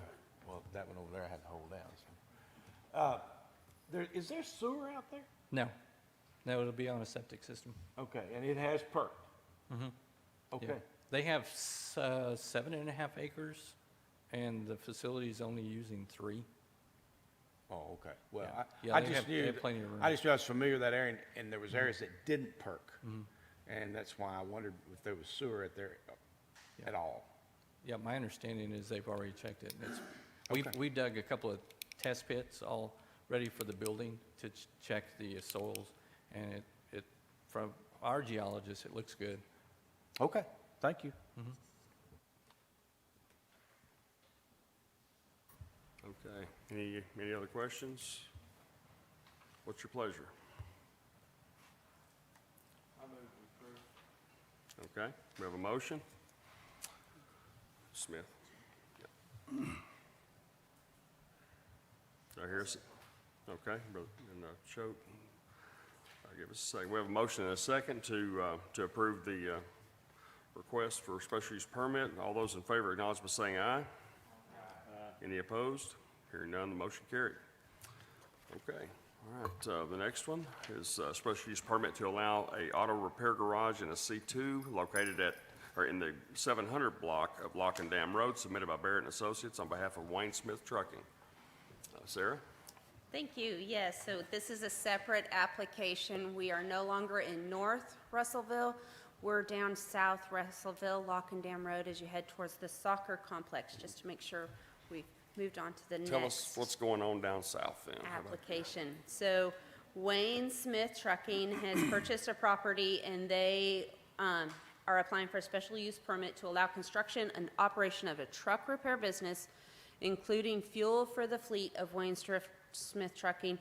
Well, that one over there I had to hold down. So. Is there sewer out there? No, it'll be on a septic system. Okay, and it has perked? Mm-hmm. Okay. Yeah. They have 7.5 acres, and the facility's only using 3. Oh, okay. Well, Yeah. I They just have knew, plenty of room. I just knew I was familiar with that area, and there was areas that didn't perk. And that's why I wondered if there was sewer at there at all. Yeah, my understanding is they've already checked it. We dug a couple of test pits all ready for the building to check the soils, and it from our geologists, it looks good. Okay, thank you. Okay, any other questions? What's your pleasure? Okay, we have a motion. Smith. Yep. Do I hear us? Okay, and Choate. I'll give us a second. We have a motion and a second to approve the request for a special use permit. All those in favor acknowledge by saying aye. Any opposed? Hearing none, the motion carried. Okay, all right, the next one is a special use permit to allow a auto repair garage in a C2 located in the 700 block of Lock and Dam Road, submitted by Barrett and Associates on behalf of Wayne Smith Trucking. Sarah? Thank you. Yes, so this is a separate application. We are no longer in North Russellville. We're down South Russellville, Lock and Dam Road, as you head towards the soccer complex, just to make sure we've moved on to the next. Tell us what's going on down south then. Application. So Wayne Smith Trucking has purchased a property, and they are applying for a special use permit to allow construction and operation of a truck repair business, including fuel for the fleet of Wayne Smith Trucking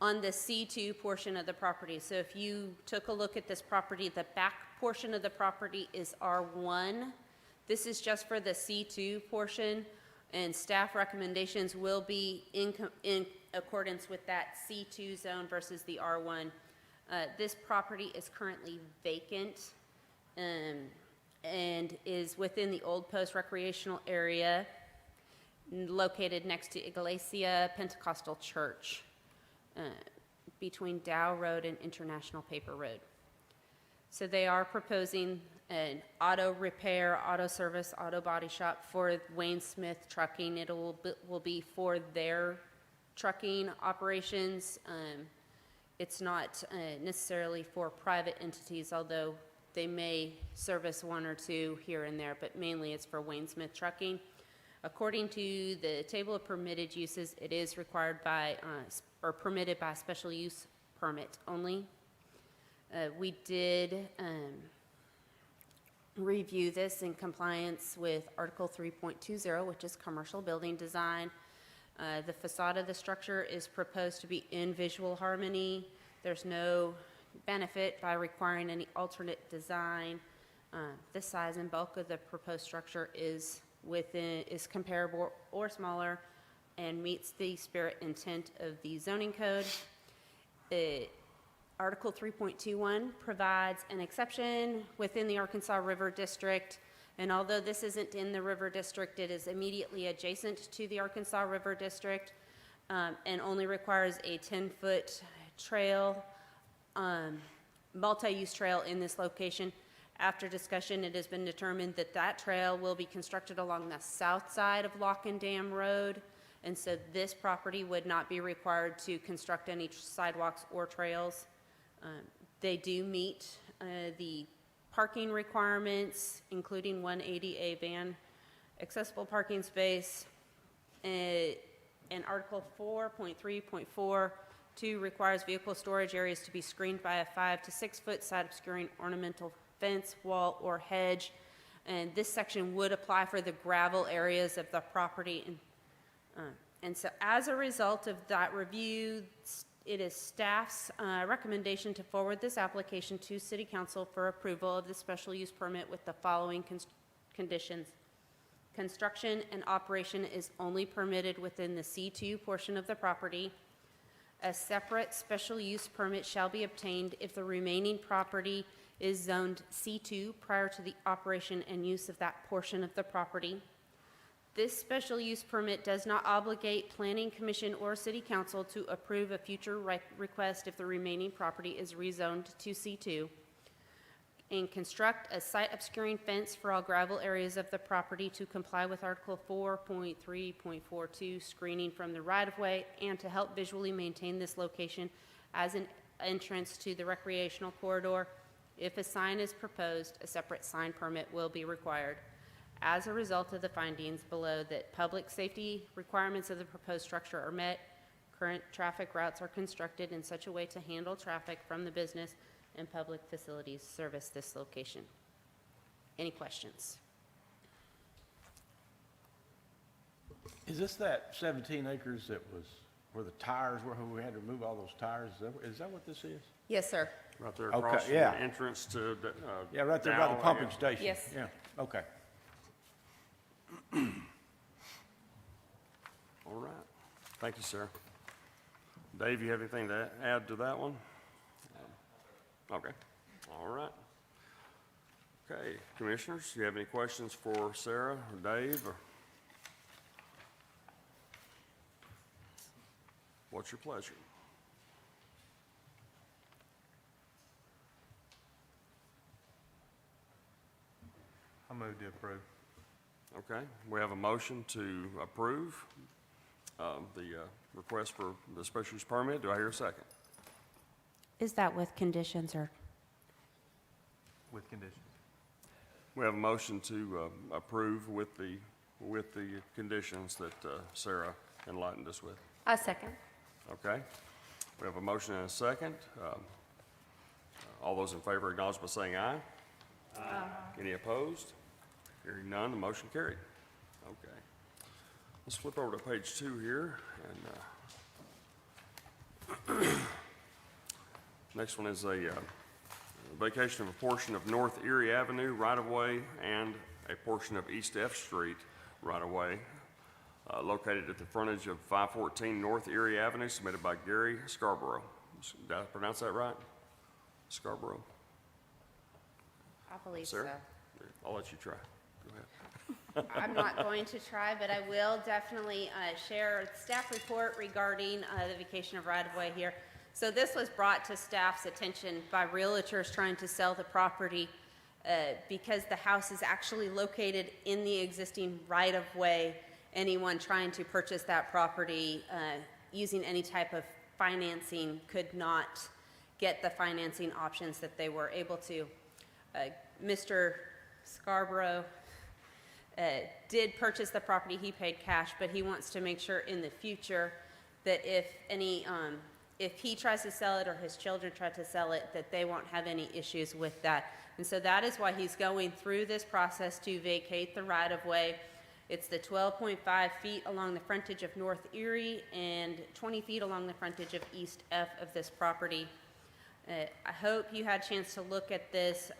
on the C2 portion of the property. So if you took a look at this property, the back portion of the property is R1. This is just for the C2 portion, and staff recommendations will be in accordance with that C2 zone versus the R1. This property is currently vacant and is within the Old Post recreational area, located next to Iglesia Pentecostal Church, between Dow Road and International Paper Road. So they are proposing an auto repair, auto service, auto body shop for Wayne Smith Trucking. It will be for their trucking operations. It's not necessarily for private entities, although they may service one or two here and there, but mainly it's for Wayne Smith Trucking. According to the table of permitted uses, it is required by, or permitted by special use permit only. We did review this in compliance with Article 3.20, which is commercial building design. The facade of the structure is proposed to be in visual harmony. There's no benefit by requiring any alternate design. The size and bulk of the proposed structure is comparable or smaller and meets the spirit intent of the zoning code. Article 3.21 provides an exception within the Arkansas River District, and although this isn't in the River District, it is immediately adjacent to the Arkansas River District, and only requires a 10-foot trail, multi-use trail in this location. After discussion, it has been determined that that trail will be constructed along the south side of Lock and Dam Road, and so this property would not be required to construct any sidewalks or trails. They do meet the parking requirements, including one ADA van accessible parking space. And Article 4.3.42 requires vehicle storage areas to be screened by a 5 to 6 foot side obscuring ornamental fence, wall, or hedge. And this section would apply for the gravel areas of the property. And so as a result of that review, it is staff's recommendation to forward this application to City Council for approval of the special use permit with the following conditions. Construction and operation is only permitted within the C2 portion of the property. A separate special use permit shall be obtained if the remaining property is zoned C2 prior to the operation and use of that portion of the property. This special use permit does not obligate Planning Commission or City Council to approve a future request if the remaining property is rezoned to C2. And construct a site obscuring fence for all gravel areas of the property to comply with Article 4.3.42, screening from the right-of-way, and to help visually maintain this location as an entrance to the recreational corridor. If a sign is proposed, a separate sign permit will be required. As a result of the findings below that public safety requirements of the proposed structure are met, current traffic routes are constructed in such a way to handle traffic from the business and public facilities service this location. Any questions? Is this that 17 acres that was where the tires were, where we had to remove all those tires? Is that what this is? Yes, sir. Right there Okay, across from yeah. the entrance to the, Yeah, right there by the Dow, pumping yeah. station. Yes. Yeah, okay. All right. Thank you, sir. Dave, you have anything to add to that one? Okay. All right. Okay, commissioners, do you have any questions for Sarah or Dave, or? What's your pleasure? I move to approve. Okay, we have a motion to approve the request for the special use permit. Do I hear a second? Is that with conditions or? With conditions. We have a motion to approve with the conditions that Sarah enlightened us with. A second. Okay, we have a motion and a second. All those in favor acknowledge by saying aye. Aye. Any opposed? Hearing none, the motion carried. Okay. Let's flip over to page 2 here, and next one is a vacation of a portion of North Erie Avenue right-of-way and a portion of East F Street right-of-way located at the frontage of 514 North Erie Avenue, submitted by Gary Scarborough. Did I pronounce that right? Scarborough? I believe so. Sarah? I'll let you try. Go ahead. I'm not going to try, but I will definitely share a staff report regarding the vacation of right-of-way here. So this was brought to staff's attention by realtors trying to sell the property because the house is actually located in the existing right-of-way. Anyone trying to purchase that property using any type of financing could not get the financing options that they were able to. Mr. Scarborough did purchase the property, he paid cash, but he wants to make sure in the future that if he tries to sell it or his children try to sell it, that they won't have any issues with that. And so that is why he's going through this process to vacate the right-of-way. It's the 12.5 feet along the frontage of North Erie and 20 feet along the frontage of East F of this property. I hope you had a chance to look at this,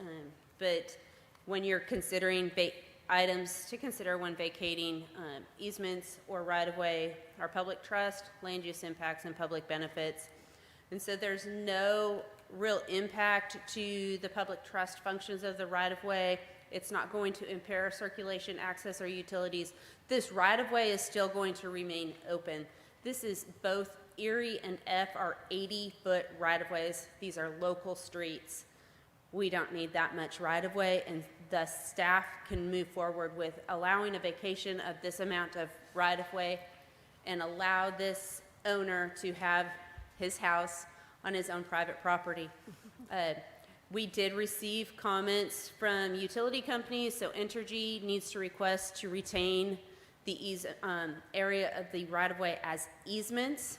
but when you're considering items to consider when vacating easements or right-of-way are public trust, land use impacts, and public benefits. And so there's no real impact to the public trust functions of the right-of-way. It's not going to impair circulation, access, or utilities. This right-of-way is still going to remain open. This is both Erie and F are 80-foot right-of-ways. These are local streets. We don't need that much right-of-way, and thus staff can move forward with allowing a vacation of this amount of right-of-way and allow this owner to have his house on his own private property. We did receive comments from utility companies, so Entergy needs to request to retain the area of the right-of-way as easements,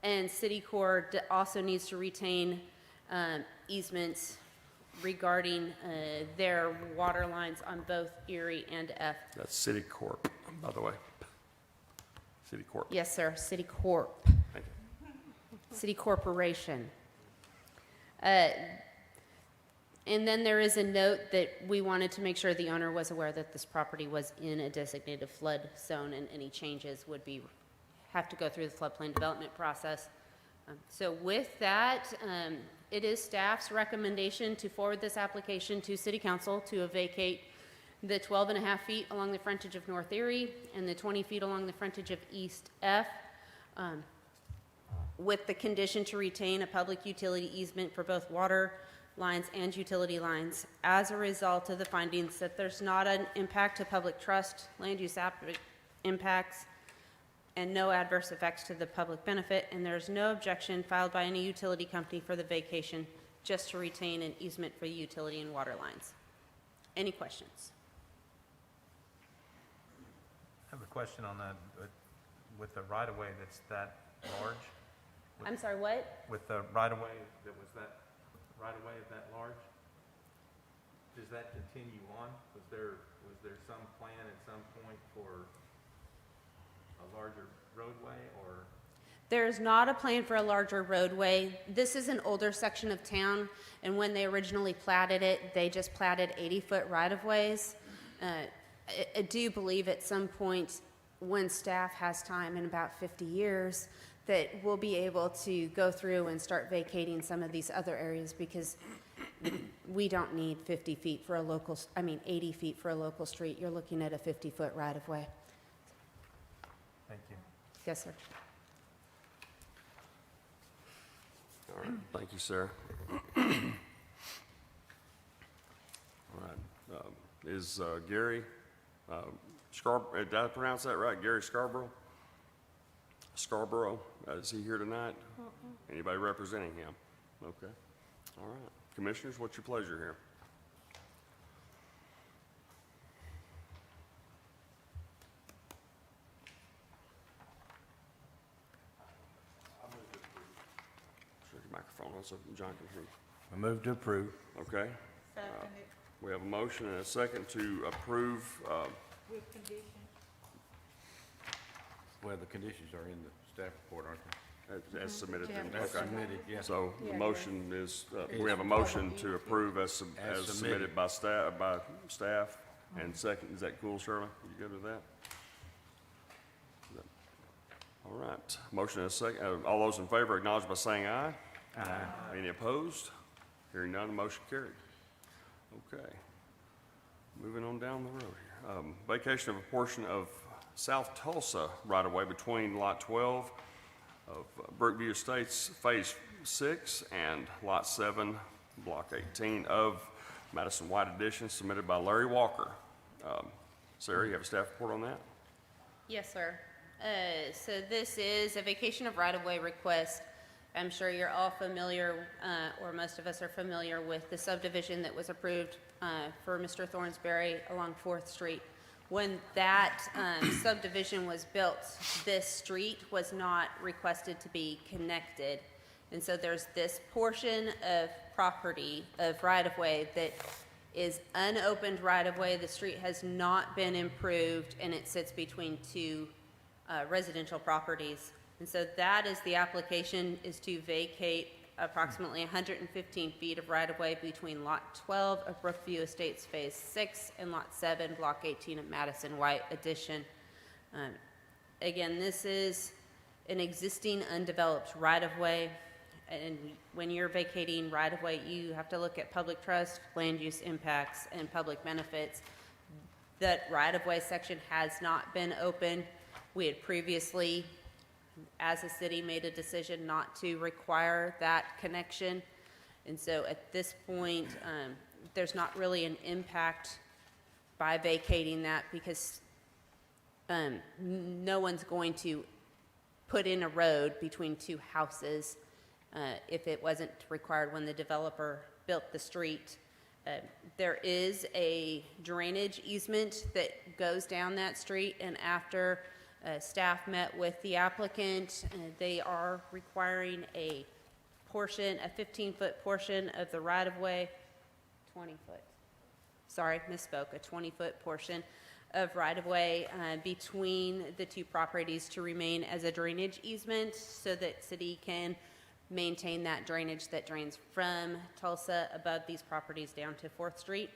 and City Corps also needs to retain easements regarding their water lines on both Erie and F. That's City Corp, by the way. City Corp. Yes, sir, City Corp. Thank you. City Corporation. And then there is a note that we wanted to make sure the owner was aware that this property was in a designated flood zone and any changes would have to go through the floodplain development process. So with that, it is staff's recommendation to forward this application to City Council to vacate the 12.5 feet along the frontage of North Erie and the 20 feet along the frontage of East F, with the condition to retain a public utility easement for both water lines and utility lines as a result of the findings that there's not an impact to public trust, land use impacts, and no adverse effects to the public benefit, and there's no objection filed by any utility company for the vacation, just to retain an easement for the utility and water lines. Any questions? I have a question on that, with the right-of-way that's that large? I'm sorry, what? With the right-of-way that was that right-of-way of that large? Does that continue on? Was there some plan at some point for a larger roadway, or? There's not a plan for a larger roadway. This is an older section of town, and when they originally platted it, they just platted 80-foot right-of-ways. I do believe at some point, when staff has time in about 50 years, that we'll be able to go through and start vacating some of these other areas, because we don't need 80 feet for a local street. You're looking at a 50-foot right-of-way. Thank you. Yes, sir. All right, thank you, sir. All right, is Gary Scarborough, did I pronounce that right? Gary Scarborough? Scarborough, is he here tonight? Anybody representing him? Okay, all right. Commissioners, what's your pleasure here? Shut your microphone on so John can hear you. I move to approve. Okay, Second it we have a motion and a second to approve, with condition. Well, the conditions are in the staff report, aren't they? as submitted. Yeah. That's Okay. submitted, yes. So the Yeah, motion is, we have a motion to approve as submitted by staff, and second, is that cool, Shirley? You good with that? All right, motion and a second, all those in favor acknowledge by saying aye. Aye. Any opposed? Hearing none, the motion carried. Okay. Moving on down the road here. Vacation of a portion of South Tulsa right-of-way between Lot 12 of Brookview Estates Phase 6 and Lot 7, Block 18 of Madison White Edition, submitted by Larry Walker. Sarah, you have a staff report on that? Yes, sir. So this is a vacation of right-of-way request. I'm sure you're all familiar, or most of us are familiar with the subdivision that was approved for Mr. Thornsberry along 4th Street. When that subdivision was built, this street was not requested to be connected. And so there's this portion of property, of right-of-way, that is unopened right-of-way. The street has not been improved, and it sits between two residential properties. And so that is the application, is to vacate approximately 115 feet of right-of-way between Lot 12 of Brookview Estates Phase 6 and Lot 7, Block 18 of Madison White Addition. Again, this is an existing undeveloped right-of-way, and when you're vacating right-of-way, you have to look at public trust, land use impacts, and public benefits. That right-of-way section has not been open. We had previously, as a city, made a decision not to require that connection. And so at this point, there's not really an impact by vacating that, because no one's going to put in a road between two houses if it wasn't required when the developer built the street. There is a drainage easement that goes down that street, and after staff met with the applicant, they are requiring a portion, a 15-foot portion of the right-of-way, 20-foot, sorry, misspoke, a 20-foot portion of right-of-way between the two properties to remain as a drainage easement, so that city can maintain that drainage that drains from Tulsa above these properties down to 4th Street.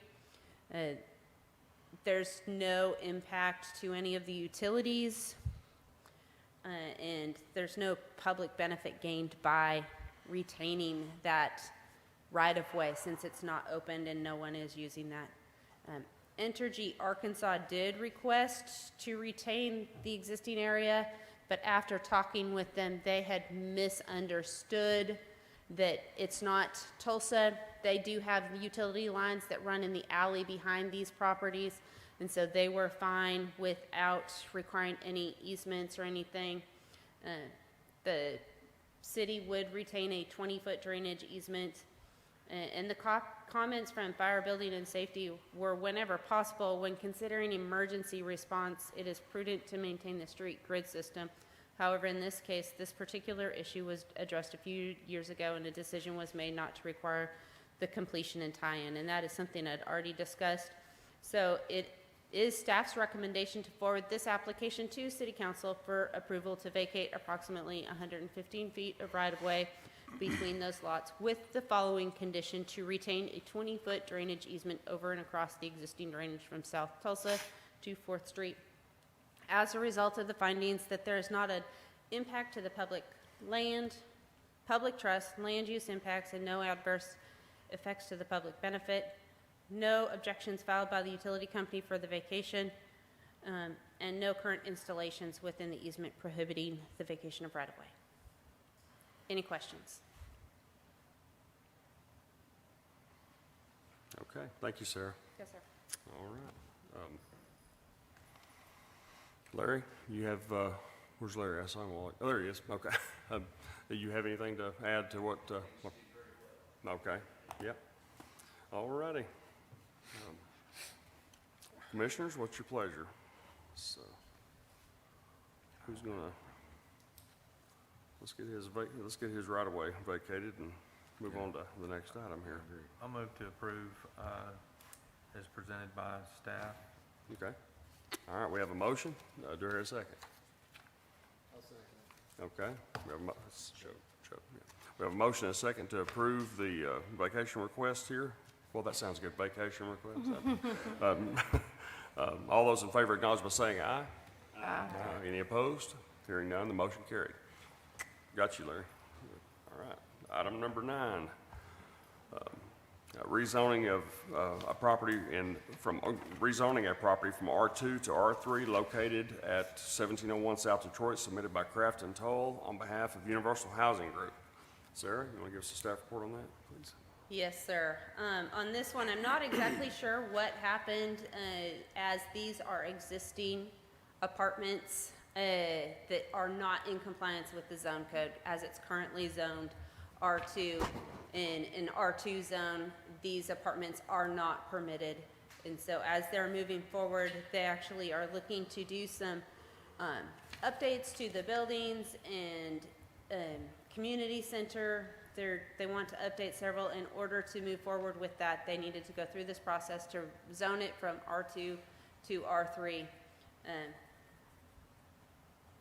There's no impact to any of the utilities, and there's no public benefit gained by retaining that right-of-way, since it's not opened and no one is using that. Entergy Arkansas did request to retain the existing area, but after talking with them, they had misunderstood that it's not Tulsa. They do have utility lines that run in the alley behind these properties, and so they were fine without requiring any easements or anything. The city would retain a 20-foot drainage easement, and the comments from Fire, Building, and Safety were, whenever possible, when considering emergency response, it is prudent to maintain the street grid system. However, in this case, this particular issue was addressed a few years ago, and a decision was made not to require the completion and tie-in, and that is something I'd already discussed. So it is staff's recommendation to forward this application to City Council for approval to vacate approximately 115 feet of right-of-way between those lots, with the following condition: to retain a 20-foot drainage easement over and across the existing drainage from South Tulsa to 4th Street. As a result of the findings that there is not an impact to the public land, public trust, land use impacts, and no adverse effects to the public benefit, no objections filed by the utility company for the vacation, and no current installations within the easement prohibiting the vacation of right-of-way. Any questions? Okay, thank you, Sarah. Yes, sir. All right. Larry, you have, where's Larry? I saw him. Oh, there he is. Okay. Do you have anything to add to what? Okay, yep. All righty. Commissioners, what's your pleasure? So, who's gonna, let's get his right-of-way vacated and move on to the next item here. I'll move to approve as presented by staff. Okay. All right, we have a motion. Do I hear a second? I'll second it. Okay. We have we have a motion and a second to approve the vacation request here. Well, that sounds good, vacation request. All those in favor acknowledge by saying aye. Aye. Any opposed? Hearing none, the motion carried. Got you, Larry. All right. Item number 9. Rezoning of a property from R2 to R3 located at 1701 South Detroit, submitted by Craft and Toll on behalf of Universal Housing Group. Sarah, you want to give us a staff report on that, please? Yes, sir. On this one, I'm not exactly sure what happened, as these are existing apartments that are not in compliance with the zone code as it's currently zoned R2. In an R2 zone, these apartments are not permitted And so as they're moving forward, they actually are looking to do some updates to the buildings and community center. They want to update several. In order to move forward with that, they needed to go through this process to zone it from R2 to R3.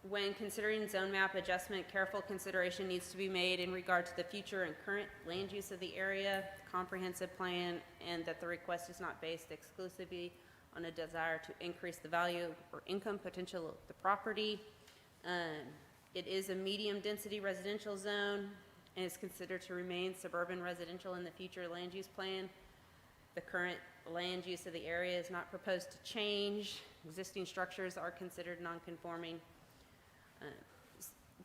When considering zone map adjustment, careful consideration needs to be made in regard to the future and current land use of the area, comprehensive plan, and that the request is not based exclusively on a desire to increase the value or income potential of the property. It is a medium-density residential zone and is considered to remain suburban residential in the future land use plan. The current land use of the area is not proposed to change. Existing structures are considered non-conforming.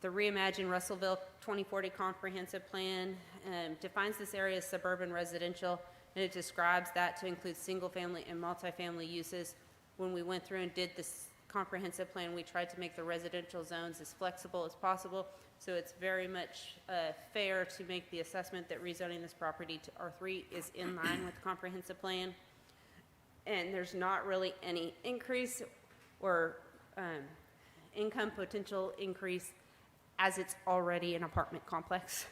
The Reimagine Russellville 2040 Comprehensive Plan defines this area as suburban residential, and it describes that to include single-family and multifamily uses. When we went through and did this comprehensive plan, we tried to make the residential zones as flexible as possible, so it's very much fair to make the assessment that rezoning this property to R3 is in line with the comprehensive plan. And there's not really any increase or income potential increase as it's already an apartment complex.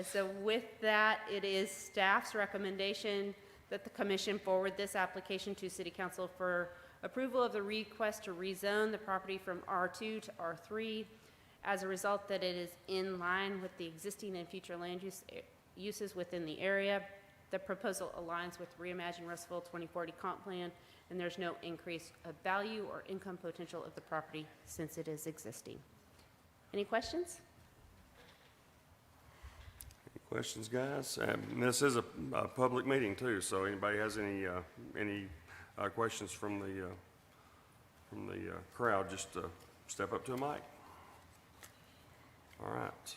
So with that, it is staff's recommendation that the commission forward this application to City Council for approval of the request to rezone the property from R2 to R3. As a result, that it is in line with the existing and future land uses within the area. The proposal aligns with Reimagine Russellville 2040 Comp Plan, and there's no increase of value or income potential of the property since it is existing. Any questions? Any questions, guys? This is a public meeting too, so anybody has any questions from the crowd, just step up to a mic. All right.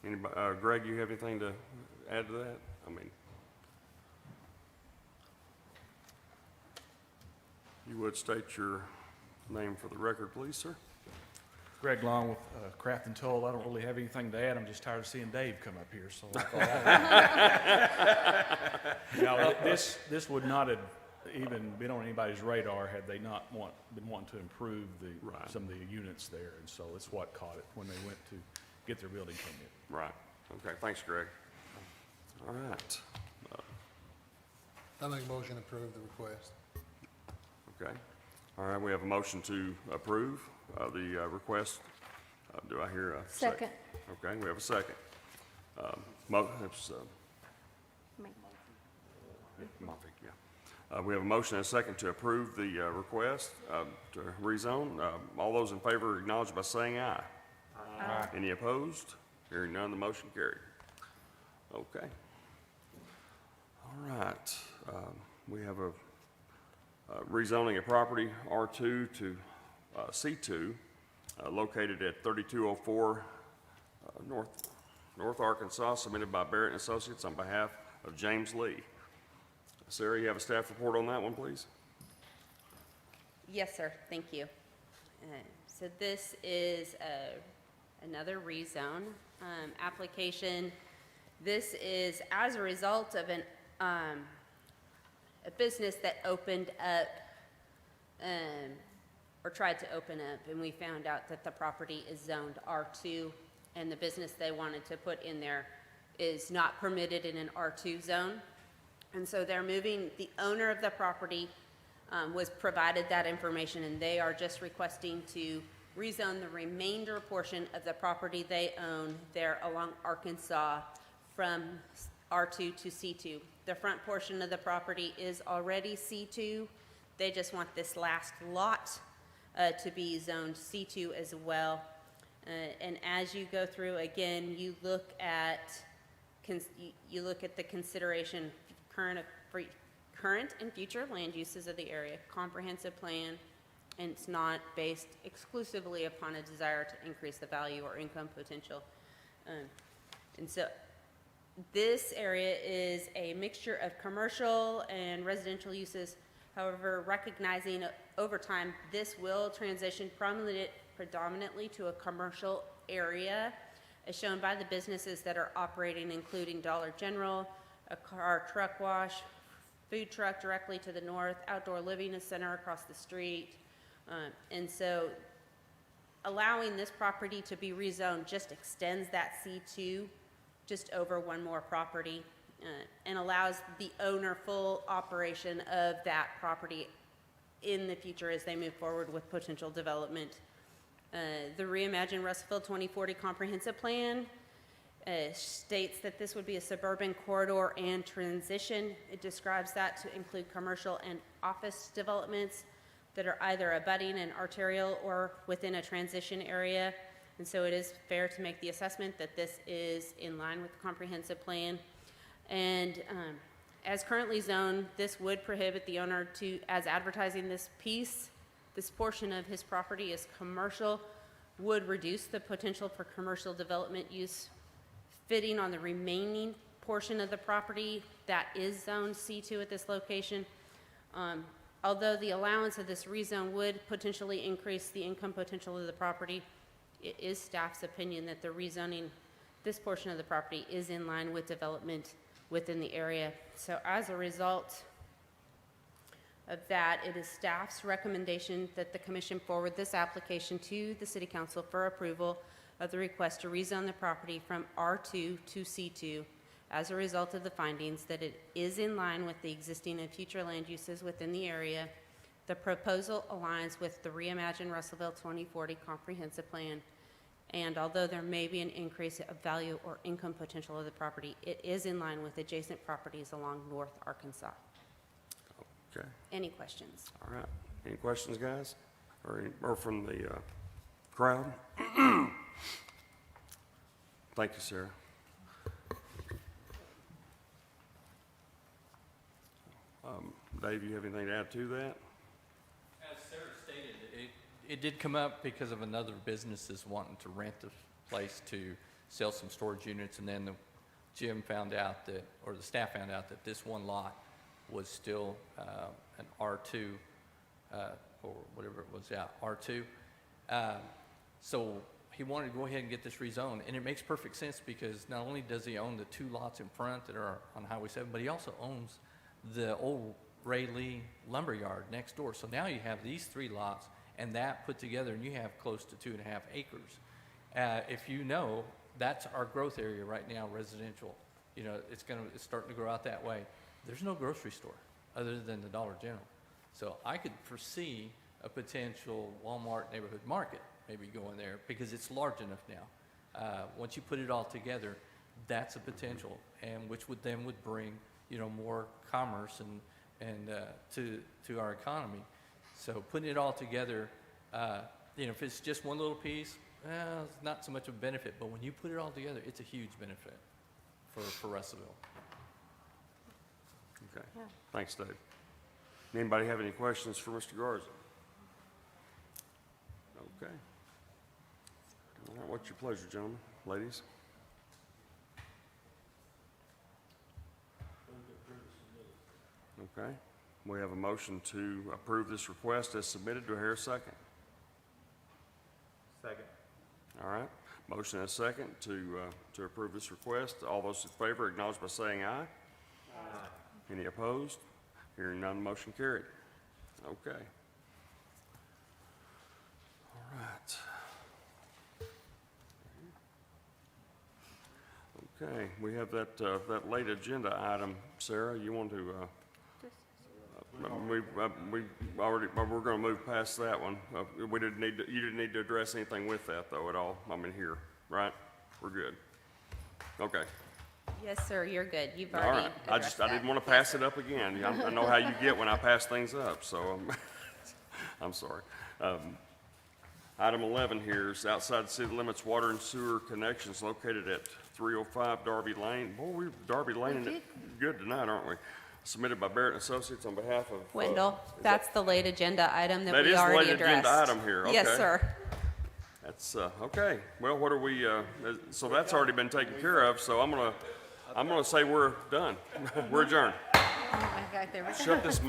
Anybody, Greg, you have anything to add to that? I mean, you would state your name for the record, please, sir. Greg Long with Craft and Toll. I don't really have anything to add. I'm just tired of seeing Dave come up here, so I thought no, this would not have even been on anybody's radar had they not been wanting to improve some of the units there, and so it's what caught it when they went to get their building permit. Right. Okay. Thanks, Greg. All right. I make a motion to approve the request. Okay. All right. We have a motion to approve the request. Do I hear a second? Okay. We have a second. We have a motion and a second to approve the request to rezone. All those in favor acknowledge by saying aye. Aye. Any opposed? Hearing none, the motion carried. Okay. All right. We have a rezoning a property R2 to C2 located at 3204 North Arkansas, submitted by Barrett and Associates on behalf of James Lee. Sarah, you have a staff report on that one, please? Yes, sir. Thank you. So this is another rezone application. This is as a result of a business that opened up or tried to open up, and we found out that the property is zoned R2, and the business they wanted to put in there is not permitted in an R2 zone. And so they're moving, the owner of the property was provided that information, and they are just requesting to rezone the remainder portion of the property they own there along Arkansas from R2 to C2. The front portion of the property is already C2. They just want this last lot to be zoned C2 as well. And as you go through, again, you look at the consideration current and future land uses of the area, comprehensive plan, and it's not based exclusively upon a desire to increase the value or income potential. And so this area is a mixture of commercial and residential uses. However, recognizing over time, this will transition predominantly to a commercial area, as shown by the businesses that are operating, including Dollar General, a car truck wash, food truck directly to the north, outdoor living center across the street. And so allowing this property to be rezoned just extends that C2 just over one more property and allows the owner full operation of that property in the future as they move forward with potential development. The Reimagine Russellville 2040 Comprehensive Plan states that this would be a suburban corridor and transition. It describes that to include commercial and office developments that are either abutting an arterial or within a transition area. And so it is fair to make the assessment that this is in line with the comprehensive plan. And as currently zoned, this would prohibit the owner to, as advertising this portion of his property as commercial, would reduce the potential for commercial development use fitting on the remaining portion of the property that is zoned C2 at this location. Although the allowance of this rezone would potentially increase the income potential of the property, it is staff's opinion that the rezoning this portion of the property is in line with development within the area. So as a result of that, it is staff's recommendation that the commission forward this application to the city council for approval of the request to rezone the property from R2 to C2 as a result of the findings that it is in line with the existing and future land uses within the area. The proposal aligns with the Reimagine Russellville 2040 Comprehensive Plan, and although there may be an increase of value or income potential of the property, it is in line with adjacent properties along North Arkansas. Okay, Any questions? all right. Any questions, guys? Or from the crowd? Thank you, Sarah. Dave, you have anything to add to that? As Sarah stated, it did come up because of another businesses wanting to rent the place to sell some storage units, and then Jim found out that, or the staff found out that this one lot was still an R2, or whatever it was, yeah, R2. So he wanted to go ahead and get this rezoned, and it makes perfect sense because not only does he own the 2 lots in front that are on Highway 7, but he also owns the old Ray Lee lumberyard next door. So now you have these 3 lots and that put together, and you have close to 2.5 acres. If you know, that's our growth area right now, residential. You know, it's starting to grow out that way. There's no grocery store other than the Dollar General. So I could foresee a potential Walmart neighborhood market maybe going there because it's large enough now. Once you put it all together, that's a potential, and which would bring, you know, more commerce and to our economy. So putting it all together, you know, if it's just one little piece, it's not so much of a benefit. But when you put it all together, it's a huge benefit for Russellville. Okay, thanks, Dave. Anybody have any questions for Mr. Garza? Okay. All right, what's your pleasure, gentlemen, ladies? Okay, we have a motion to approve this request as submitted. Do I hear a second? Second. All right, motion and a second to approve this request. All those in favor acknowledge by saying aye. Aye. Any opposed? Hearing none, motion carried. Okay. All right. Okay, we have that late agenda item. Sarah, you want to, we're going to move past that one. You didn't need to address anything with that though at all. I mean here, right? We're good. Okay. Yes, sir, you're good. You've All already right. addressed that. I didn't want to pass it up again. I know how you get when I pass things up, so I'm sorry. Item 11 here is outside the city limits water and sewer connections located at 305 Darby Lane. Boy, we're Darby Lane it good tonight, aren't we? Submitted by Barrett and Associates on behalf of Wendell, that's the late agenda item that That we is the already late addressed. agenda item here, Yes, okay. sir. That's okay. Well, what are we? So that's already been taken care of. So I'm gonna say we're done. We're adjourned. Oh my God, there we go. Shut this.